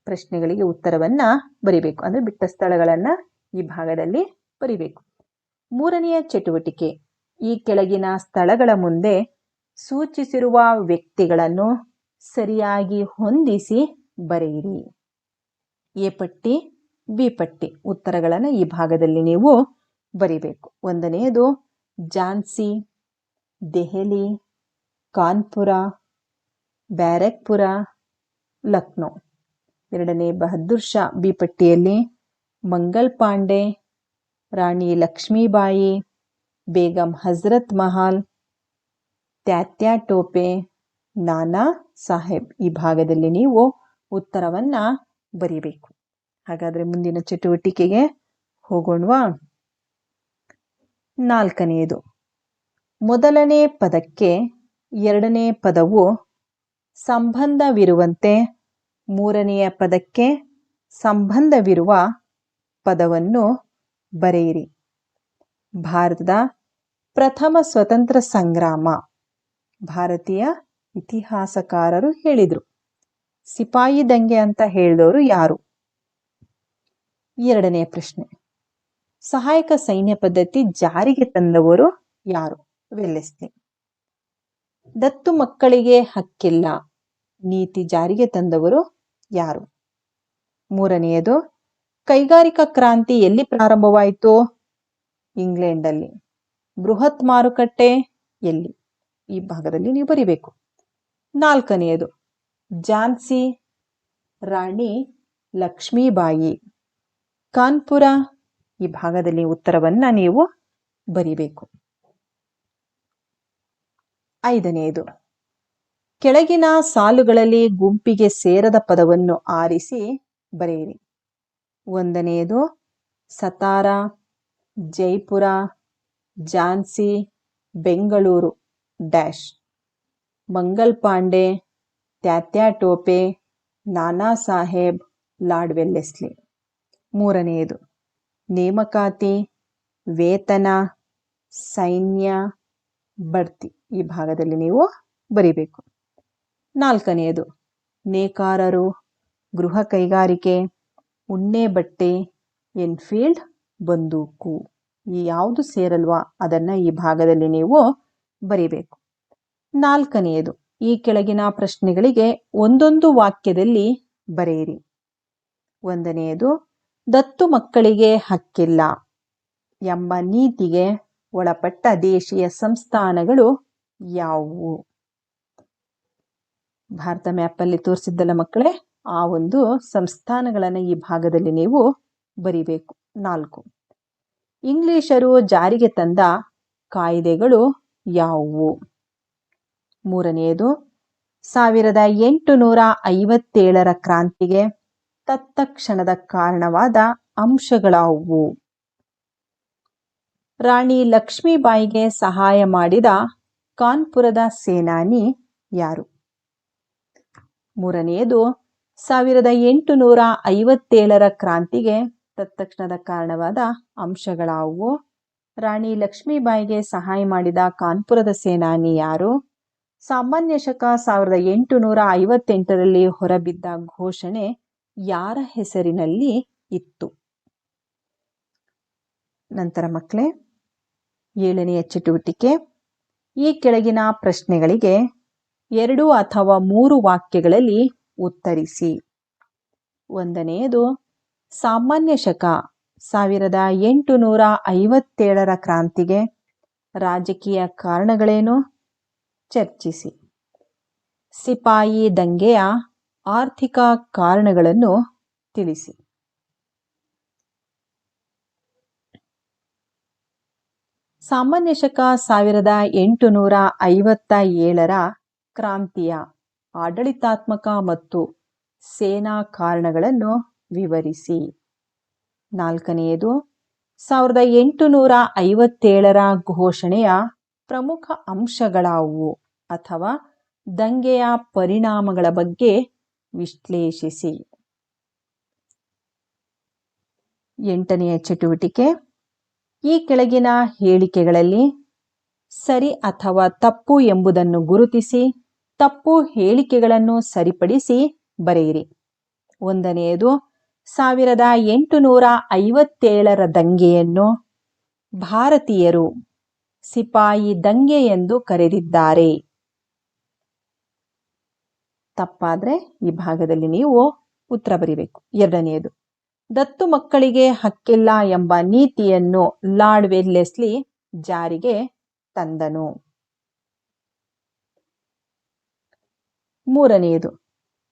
ಪ್ರಶ್ನೆಗಳಿಗೆ ಉತ್ತರವನ್ನ ಬರಿಬೇಕು. ಅಂದ್ರೆ ಬಿಟ್ಟ ಸ್ಥಳಗಳನ್ನ ಈ ಭಾಗದಲ್ಲಿ ಬರಿಬೇಕು. ಮೂರನೆಯ ಚಟುವಟಿಕೆ, ಈ ಕೆಳಗಿನ ಸ್ಥಳಗಳ ಮುಂದೆ ಸೂಚಿಸಿರುವ ವ್ಯಕ್ತಿಗಳನ್ನು ಸರಿಯಾಗಿ ಹೊಂದಿಸಿ ಬರೆಯಿರಿ. ಎ ಪಟ್ಟಿ, ಬಿ ಪಟ್ಟಿ ಉತ್ತರಗಳನ್ನು ಈ ಭಾಗದಲ್ಲಿ ನೀವು ಬರಿಬೇಕು. ಒಂದನೆಯದು, ಝಾನ್ಸಿ, ದೆಹಲಿ, ಕಾನ್ಪುರ, ಬ್ಯಾರಕ್ಪುರ, ಲಕ್ನೋ. ಎರಡನೇ ಬಹದ್ದೂರ್ ಶಾ, ಬಿ ಪಟ್ಟಿಯಲ್ಲಿ ಮಂಗಲ್ ಪಾಂಡೆ, ರಾಣಿ ಲಕ್ಷ್ಮೀಬಾಯಿ, ಬೇಗಂ ಹಜರತ್ ಮಹಲ್, ತ್ಯಾತ್ಯಾ ಟೋಪೆ, ನಾನಾ ಸಾಹೇಬ್. ಈ ಭಾಗದಲ್ಲಿ ನೀವು ಉತ್ತರವನ್ನ ಬರಿಬೇಕು. ಹಾಗಾದ್ರೆ ಮುಂದಿನ ಚಟುವಟಿಕೆಗೆ ಹೋಗೋಣವಾ? ನಾಲ್ಕನೆಯದು, ಮೊದಲನೇ ಪದಕ್ಕೆ ಎರಡನೇ ಪದವು ಸಂಬಂಧವಿರುವಂತೆ ಮೂರನೆಯ ಪದಕ್ಕೆ ಸಂಬಂಧವಿರುವ ಪದವನ್ನು ಬರೆಯಿರಿ. ಭಾರತದ ಪ್ರಥಮ ಸ್ವತಂತ್ರ ಸಂಗ್ರಾಮ ಭಾರತೀಯ ಇತಿಹಾಸಕಾರರು ಹೇಳಿದರು. ಸಿಪಾಯಿ ದಂಗೆ ಅಂತ ಹೇಳಿದವರು ಯಾರು? ಎರಡನೆಯ ಪ್ರಶ್ನೆ, ಸಹಾಯಕ ಸೈನ್ಯ ಪದ್ಧತಿ ಜಾರಿಗೆ ತಂದವರು ಯಾರು? ವೆಲ್ಲೆಸ್ಲಿ. ದತ್ತು ಮಕ್ಕಳಿಗೆ ಹಕ್ಕಿಲ್ಲ ನೀತಿ ಜಾರಿಗೆ ತಂದವರು ಯಾರು? ಮೂರನೆಯದು, ಕೈಗಾರಿಕಾ ಕ್ರಾಂತಿ ಎಲ್ಲಿ ಪ್ರಾರಂಭವಾಯಿತು? ಇಂಗ್ಲೆಂಡಲ್ಲಿ. ಬೃಹತ್ ಮಾರುಕಟ್ಟೆ ಎಲ್ಲಿ? ಈ ಭಾಗದಲ್ಲಿ ನೀವು ಬರಿಬೇಕು. ನಾಲ್ಕನೆಯದು, ಝಾನ್ಸಿ ರಾಣಿ ಲಕ್ಷ್ಮೀಬಾಯಿ. ಕಾನ್ಪುರ. ಈ ಭಾಗದಲ್ಲಿ ಉತ್ತರವನ್ನ ನೀವು ಬರಿಬೇಕು. ಐದನೆಯದು, ಕೆಳಗಿನ ಸಾಲುಗಳಲ್ಲಿ ಗುಂಪಿಗೆ ಸೇರದ ಪದವನ್ನು ಆರಿಸಿ ಬರೆಯಿರಿ. ಒಂದನೆಯದು, ಸತಾರ, ಜೈಪುರ, ಝಾನ್ಸಿ, ಬೆಂಗಳೂರು ಡ್ಯಾಶ್. ಮಂಗಲ್ ಪಾಂಡೆ, ತ್ಯಾತ್ಯಾ ಟೋಪೆ, ನಾನಾ ಸಾಹೇಬ್, ಲಾರ್ಡ್ ವೆಲ್ಲೆಸ್ಲಿ. ಮೂರನೆಯದು, ನೇಮಕಾತಿ, ವೇತನ, ಸೈನ್ಯ, ಬಡ್ತಿ. ಈ ಭಾಗದಲ್ಲಿ ನೀವು ಬರಿಬೇಕು. ನಾಲ್ಕನೆಯದು, ನೇಕಾರರು, ಗೃಹ ಕೈಗಾರಿಕೆ, ಉಣ್ಣೆ ಬಟ್ಟೆ, ಎನ್ಫೀಲ್ಡ್ ಬಂದೂಕು. ಈ ಯಾವುದು ಸೇರಲ್ವಾ ಅದನ್ನ ಈ ಭಾಗದಲ್ಲಿ ನೀವು ಬರಿಬೇಕು. ನಾಲ್ಕನೆಯದು, ಈ ಕೆಳಗಿನ ಪ್ರಶ್ನೆಗಳಿಗೆ ಒಂದೊಂದು ವಾಕ್ಯದಲ್ಲಿ ಬರೆಯಿರಿ. ಒಂದನೆಯದು, ದತ್ತು ಮಕ್ಕಳಿಗೆ ಹಕ್ಕಿಲ್ಲ ಎಂಬ ನೀತಿಗೆ ಒಳಪಟ್ಟ ದೇಶೀಯ ಸಂಸ್ಥಾನಗಳು ಯಾವುವು? ಭಾರತ ಮ್ಯಾಪಲ್ಲಿ ತೋರಿಸಿದ್ದಲ್ಲ ಮಕ್ಕಳೇ, ಆ ಒಂದು ಸಂಸ್ಥಾನಗಳನ್ನು ಈ ಭಾಗದಲ್ಲಿ ನೀವು ಬರಿಬೇಕು. 4. ಇಂಗ್ಲಿಷರು ಜಾರಿಗೆ ತಂದ ಕಾಯ್ದೆಗಳು ಯಾವುವು? ಮೂರನೆಯದು, 1857ರ ಕ್ರಾಂತಿಗೆ ತತ್ಕ್ಷಣದ ಕಾರಣವಾದ ಅಂಶಗಳಾವುವು? ರಾಣಿ ಲಕ್ಷ್ಮೀಬಾಯಿಗೆ ಸಹಾಯ ಮಾಡಿದ ಕಾನ್ಪುರದ ಸೇನಾನಿ ಯಾರು? ಮೂರನೆಯದು, 1857ರ ಕ್ರಾಂತಿಗೆ ತತ್ಕ್ಷಣದ ಕಾರಣವಾದ ಅಂಶಗಳಾವುವು? ರಾಣಿ ಲಕ್ಷ್ಮೀಬಾಯಿಗೆ ಸಹಾಯ ಮಾಡಿದ ಕಾನ್ಪುರದ ಸೇನಾನಿ ಯಾರು? ಸಾಮಾನ್ಯ ಶಕ 1858ರಲ್ಲಿ ಹೊರಬಿದ್ದ ಘೋಷಣೆ ಯಾರ ಹೆಸರಿನಲ್ಲಿ ಇತ್ತು? ನಂತರ ಮಕ್ಕಳೇ, 7ನೆಯ ಚಟುವಟಿಕೆ, ಈ ಕೆಳಗಿನ ಪ್ರಶ್ನೆಗಳಿಗೆ 2 ಅಥವಾ 3 ವಾಕ್ಯಗಳಲ್ಲಿ ಉತ್ತರಿಸಿ. ಒಂದನೆಯದು, ಸಾಮಾನ್ಯ ಶಕ 1857ರ ಕ್ರಾಂತಿಗೆ ರಾಜಕೀಯ ಕಾರಣಗಳೇನು? ಚರ್ಚಿಸಿ. ಸಿಪಾಯಿ ದಂಗೆಯ ಆರ್ಥಿಕ ಕಾರಣಗಳನ್ನು ತಿಳಿಸಿ. ಸಾಮಾನ್ಯ ಶಕ 1857ರ ಕ್ರಾಂತಿಯ ಆಡಳಿತಾತ್ಮಕ ಮತ್ತು ಸೇನಾ ಕಾರಣಗಳನ್ನು ವಿವರಿಸಿ. 4ನೆಯದು, 1857ರ ಘೋಷಣೆಯ ಪ್ರಮುಖ ಅಂಶಗಳಾವುವು ಅಥವಾ ದಂಗೆಯ ಪರಿಣಾಮಗಳ ಬಗ್ಗೆ ವಿಶ್ಲೇಷಿಸಿ. 8ನೆಯ ಚಟುವಟಿಕೆ, ಈ ಕೆಳಗಿನ ಹೇಳಿಕೆಗಳಲ್ಲಿ ಸರಿ ಅಥವಾ ತಪ್ಪು ಎಂಬುದನ್ನು ಗುರುತಿಸಿ ತಪ್ಪು ಹೇಳಿಕೆಗಳನ್ನು ಸರಿಪಡಿಸಿ ಬರೆಯಿರಿ. ಒಂದನೆಯದು, 1857ರ ದಂಗೆಯನ್ನು ಭಾರತೀಯರು ಸಿಪಾಯಿ ದಂಗೆ ಎಂದು ಕರೆದಿದ್ದಾರೆ. ತಪ್ಪಾದ್ರೆ ಈ ಭಾಗದಲ್ಲಿ ನೀವು ಉತ್ತರ ಬರಿಬೇಕು. ಎರಡನೆಯದು, ದತ್ತು ಮಕ್ಕಳಿಗೆ ಹಕ್ಕಿಲ್ಲ ಎಂಬ ನೀತಿಯನ್ನು ಲಾರ್ಡ್ ವೆಲ್ಲೆಸ್ಲಿ ಜಾರಿಗೆ ತಂದನು. ಮೂರನೆಯದು,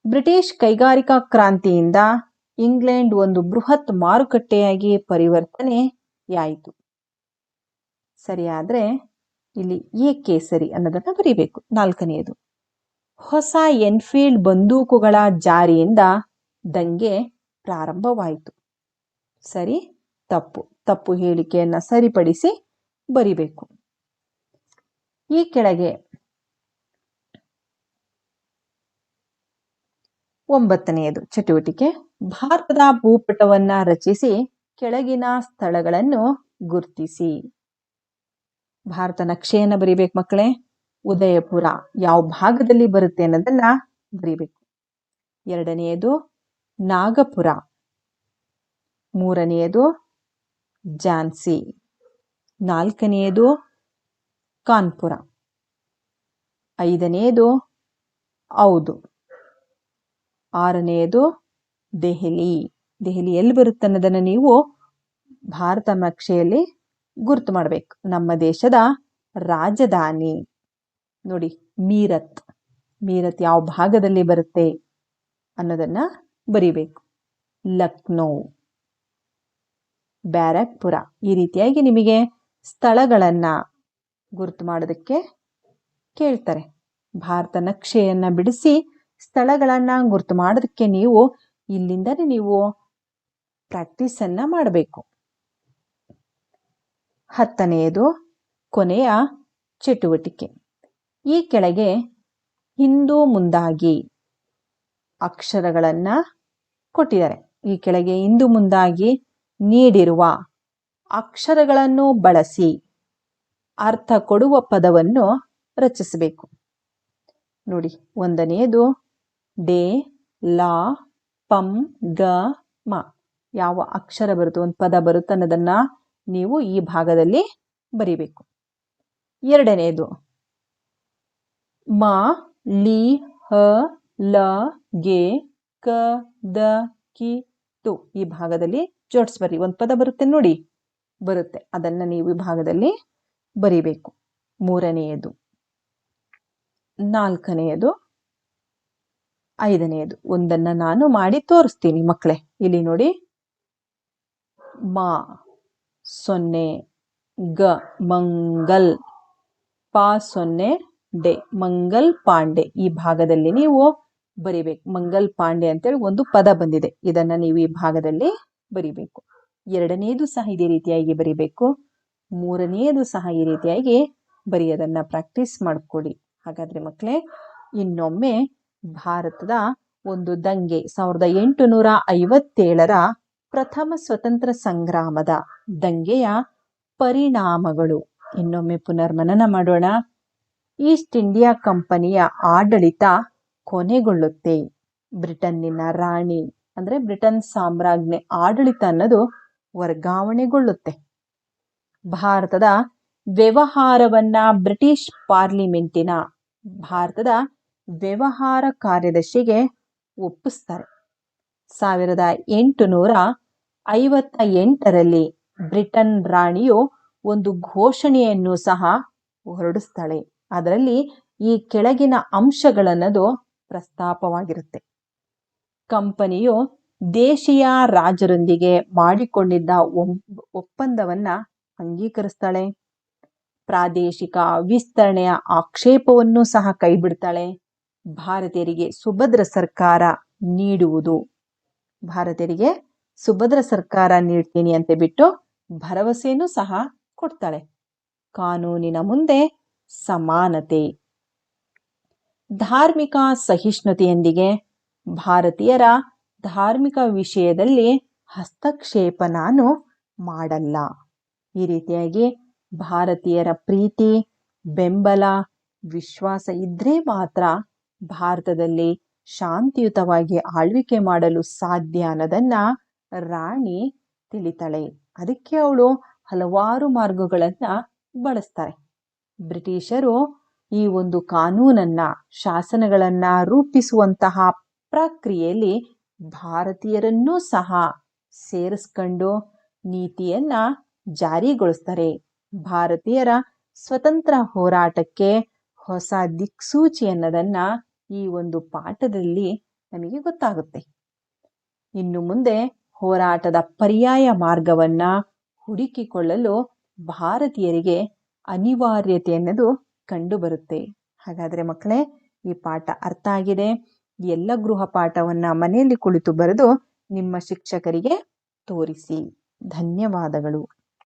ಬ್ರಿಟಿಷ್ ಕೈಗಾರಿಕಾ ಕ್ರಾಂತಿಯಿಂದ ಇಂಗ್ಲೆಂಡ್ ಒಂದು ಬೃಹತ್ ಮಾರುಕಟ್ಟೆಯಾಗಿ ಪರಿವರ್ತನೆಯಾಯಿತು. ಸರಿಯಾದ್ರೆ ಇಲ್ಲಿ ಏಕೆ ಸರಿ ಅನ್ನೋದನ್ನ ಬರೀಬೇಕು. 4ನೆಯದು, ಹೊಸ ಎನ್ಫೀಲ್ಡ್ ಬಂದೂಕುಗಳ ಜಾರಿಯಿಂದ ದಂಗೆ ಪ್ರಾರಂಭವಾಯಿತು. ಸರಿ ತಪ್ಪು. ತಪ್ಪು ಹೇಳಿಕೆಯನ್ನ ಸರಿಪಡಿಸಿ ಬರಿಬೇಕು. ಈ ಕೆಳಗೆ 9ನೆಯದು ಚಟುವಟಿಕೆ, ಭಾರತದ ಭೂಪಟವನ್ನ ರಚಿಸಿ ಕೆಳಗಿನ ಸ್ಥಳಗಳನ್ನು ಗುರ್ತಿಸಿ. ಭಾರತ ನಕ್ಷೆಯನ್ನ ಬರಿಬೇಕು ಮಕ್ಕಳೇ. ಉದಯಪುರ ಯಾವ ಭಾಗದಲ್ಲಿ ಬರುತ್ತೆ ಅನ್ನೋದನ್ನ ಬರಿಬೇಕು. 2ನೆಯದು, ನಾಗಪುರ. ಮೂರನೆಯದು ಝಾನ್ಸಿ, ನಾಲ್ಕನೆಯದು ಕಾನ್ಪುರ, ಐದನೆಯದು ಔದು, ಆರನೆಯದು ದೆಹಲಿ. ದೆಹಲಿ ಎಲ್ಲಿ ಬರುತ್ತೆ ಅನ್ನೋದನ್ನು ನೀವು ಭಾರತ ನಕ್ಷೆಯಲ್ಲಿ ಗುರುತು ಮಾಡಬೇಕು. ನಮ್ಮ ದೇಶದ ರಾಜಧಾನಿ ನೋಡಿ ಮೀರತ್. ಮೀರತ್ ಯಾವ ಭಾಗದಲ್ಲಿ ಬರುತ್ತೆ ಅನ್ನೋದನ್ನ ಬರಿಬೇಕು. ಲಕ್ನೋ, ಬ್ಯಾರಕ್ಪುರ. ಈ ರೀತಿಯಾಗಿ ನಿಮಗೆ ಸ್ಥಳಗಳನ್ನ ಗುರುತು ಮಾಡೋದಕ್ಕೆ ಕೇಳ್ತಾರೆ. ಭಾರತ ನಕ್ಷೆಯನ್ನ ಬಿಡಿಸಿ ಸ್ಥಳಗಳನ್ನ ಗುರುತು ಮಾಡೋದಕ್ಕೆ ನೀವು ಇಲ್ಲಿಂದನೇ ನೀವು ಪ್ರಾಕ್ಟೀಸ್ ಅನ್ನ ಮಾಡಬೇಕು. 10ನೆಯದು ಕೊನೆಯ ಚಟುವಟಿಕೆ. ಈ ಕೆಳಗೆ ಹಿಂದು ಮುಂದಾಗಿ ಅಕ್ಷರಗಳನ್ನ ಕೊಟ್ಟಿದ್ದಾರೆ. ಈ ಕೆಳಗೆ ಹಿಂದು ಮುಂದಾಗಿ ನೀಡಿರುವ ಅಕ್ಷರಗಳನ್ನು ಬಳಸಿ ಅರ್ಥ ಕೊಡುವ ಪದವನ್ನು ರಚಿಸಬೇಕು. ನೋಡಿ, ಒಂದನೆಯದು ಡೇ, ಲಾ, ಪಂ, ಗ, ಮ. ಯಾವ ಅಕ್ಷರ ಬರುತ್ತೆ, ಒಂದು ಪದ ಬರುತ್ತೆ ಅನ್ನೋದನ್ನ ನೀವು ಈ ಭಾಗದಲ್ಲಿ ಬರಿಬೇಕು. ಎರಡನೆಯದು ಮ, ಲಿ, ಹ, ಲ, ಗೆ, ಕ, ದ, ಕಿ, ತು. ಈ ಭಾಗದಲ್ಲಿ ಜೋಡಿಸ್ಬರಿ. ಒಂದು ಪದ ಬರುತ್ತೆ ನೋಡಿ, ಬರುತ್ತೆ, ಅದನ್ನ ನೀವು ಈ ಭಾಗದಲ್ಲಿ ಬರಿಬೇಕು. ಮೂರನೆಯದು, ನಾಲ್ಕನೆಯದು, ಐದನೆಯದು. ಒಂದನ್ನ ನಾನು ಮಾಡಿ ತೋರಿಸ್ತೀನಿ ಮಕ್ಕಳೇ. ಇಲ್ಲಿ ನೋಡಿ, ಮ 0, ಗ ಮಂಗಲ್, ಪ 0 ಡೆ ಮಂಗಲ್ ಪಾಂಡೆ. ಈ ಭಾಗದಲ್ಲಿ ನೀವು ಬರಿಬೇಕು. ಮಂಗಲ್ ಪಾಂಡೆ ಅಂತೇಳಿ ಒಂದು ಪದ ಬಂದಿದೆ, ಇದನ್ನ ನೀವು ಈ ಭಾಗದಲ್ಲಿ ಬರಿಬೇಕು. ಎರಡನೆಯದು ಸಹ ಇದೇ ರೀತಿಯಾಗಿ ಬರಿಬೇಕು. ಮೂರನೆಯದು ಸಹ ಈ ರೀತಿಯಾಗಿ ಬರೆಯೋದನ್ನ ಪ್ರಾಕ್ಟೀಸ್ ಮಾಡ್ಕೊಡಿ. ಹಾಗಾದ್ರೆ ಮಕ್ಕಳೇ, ಇನ್ನೊಮ್ಮೆ ಭಾರತದ ಒಂದು ದಂಗೆ 1857ರ ಪ್ರಥಮ ಸ್ವತಂತ್ರ ಸಂಗ್ರಾಮದ ದಂಗೆಯ ಪರಿಣಾಮಗಳು ಇನ್ನೊಮ್ಮೆ ಪುನರ್ಮನನ ಮಾಡೋಣ. ಈಸ್ಟ್ ಇಂಡಿಯಾ ಕಂಪನಿಯ ಆಡಳಿತ ಕೊನೆಗೊಳ್ಳುತ್ತೆ. ಬ್ರಿಟನ್ನಿನ ರಾಣಿ ಅಂದ್ರೆ ಬ್ರಿಟನ್ ಸಾಮ್ರಾಜ್ಞೆ ಆಡಳಿತ ಅನ್ನೋದು ವರ್ಗಾವಣೆಗೊಳ್ಳುತ್ತೆ. ಭಾರತದ ವ್ಯವಹಾರವನ್ನ ಬ್ರಿಟಿಷ್ ಪಾರ್ಲಿಮೆಂಟಿನ ಭಾರತದ ವ್ಯವಹಾರ ಕಾರ್ಯದರ್ಶಿಗೆ ಒಪ್ಪಿಸ್ತಾರೆ. 1858ರಲ್ಲಿ ಬ್ರಿಟನ್ ರಾಣಿಯು ಒಂದು ಘೋಷಣೆಯನ್ನು ಸಹ ಹೊರಡಿಸ್ತಾಳೆ. ಅದರಲ್ಲಿ ಈ ಕೆಳಗಿನ ಅಂಶಗಳನ್ನದು ಪ್ರಸ್ತಾಪವಾಗಿರುತ್ತೆ. ಕಂಪನಿಯು ದೇಶೀಯ ರಾಜರೊಂದಿಗೆ ಮಾಡಿಕೊಂಡಿದ್ದ ಒಪ್ಪಂದವನ್ನ ಅಂಗೀಕರಿಸ್ತಾಳೆ. ಪ್ರಾದೇಶಿಕ ವಿಸ್ತರಣೆಯ ಆಕ್ಷೇಪವನ್ನು ಸಹ ಕೈಬಿಡ್ತಾಳೆ. ಭಾರತೀಯರಿಗೆ ಸುಭದ್ರ ಸರ್ಕಾರ ನೀಡುವುದು, ಭಾರತೀಯರಿಗೆ ಸುಭದ್ರ ಸರ್ಕಾರ ನೀಡ್ತೀನಿ ಅಂತ ಬಿಟ್ಟು ಭರವಸೆಯನ್ನು ಸಹ ಕೊಡ್ತಾಳೆ. ಕಾನೂನಿನ ಮುಂದೆ ಸಮಾನತೆ. ಧಾರ್ಮಿಕ ಸಹಿಷ್ಣುತೆಯೊಂದಿಗೆ ಭಾರತೀಯರ ಧಾರ್ಮಿಕ ವಿಷಯದಲ್ಲಿ ಹಸ್ತಕ್ಷೇಪ ನಾನು ಮಾಡಲ್ಲ. ಈ ರೀತಿಯಾಗಿ ಭಾರತೀಯರ ಪ್ರೀತಿ, ಬೆಂಬಲ, ವಿಶ್ವಾಸ ಇದ್ರೆ ಮಾತ್ರ ಭಾರತದಲ್ಲಿ ಶಾಂತಿಯುತವಾಗಿ ಆಳ್ವಿಕೆ ಮಾಡಲು ಸಾಧ್ಯ ಅನ್ನೋದನ್ನ ರಾಣಿ ತಿಳಿತಾಳೆ. ಅದಕ್ಕೆ ಅವಳು ಹಲವಾರು ಮಾರ್ಗಗಳನ್ನ ಬಳಸ್ತಾರೆ. ಬ್ರಿಟಿಷರು ಈ ಒಂದು ಕಾನೂನನ್ನ, ಶಾಸನಗಳನ್ನ ರೂಪಿಸುವಂತಹ ಪ್ರಕ್ರಿಯೆಯಲ್ಲಿ ಭಾರತೀಯರನ್ನೂ ಸಹ ಸೇರಿಸ್ಕೊಂಡು ನೀತಿಯನ್ನ ಜಾರಿಗೊಳಿಸ್ತಾರೆ. ಭಾರತೀಯರ ಸ್ವತಂತ್ರ ಹೋರಾಟಕ್ಕೆ ಹೊಸ ದಿಕ್ಸೂಚಿ ಅನ್ನೋದನ್ನ ಈ ಒಂದು ಪಾಠದಲ್ಲಿ ನಮಗೆ ಗೊತ್ತಾಗುತ್ತೆ. ಇನ್ನು ಮುಂದೆ ಹೋರಾಟದ ಪರ್ಯಾಯ ಮಾರ್ಗವನ್ನ ಹುಡುಕಿಕೊಳ್ಳಲು ಭಾರತೀಯರಿಗೆ ಅನಿವಾರ್ಯತೆ ಅನ್ನೋದು ಕಂಡು ಬರುತ್ತೆ. ಹಾಗಾದ್ರೆ ಮಕ್ಕಳೇ, ಈ ಪಾಠ ಅರ್ಥ ಆಗಿದೆ. ಎಲ್ಲ ಗೃಹ ಪಾಠವನ್ನ ಮನೆಯಲ್ಲಿ ಕುಳಿತು ಬರೆದು ನಿಮ್ಮ ಶಿಕ್ಷಕರಿಗೆ ತೋರಿಸಿ. ಧನ್ಯವಾದಗಳು.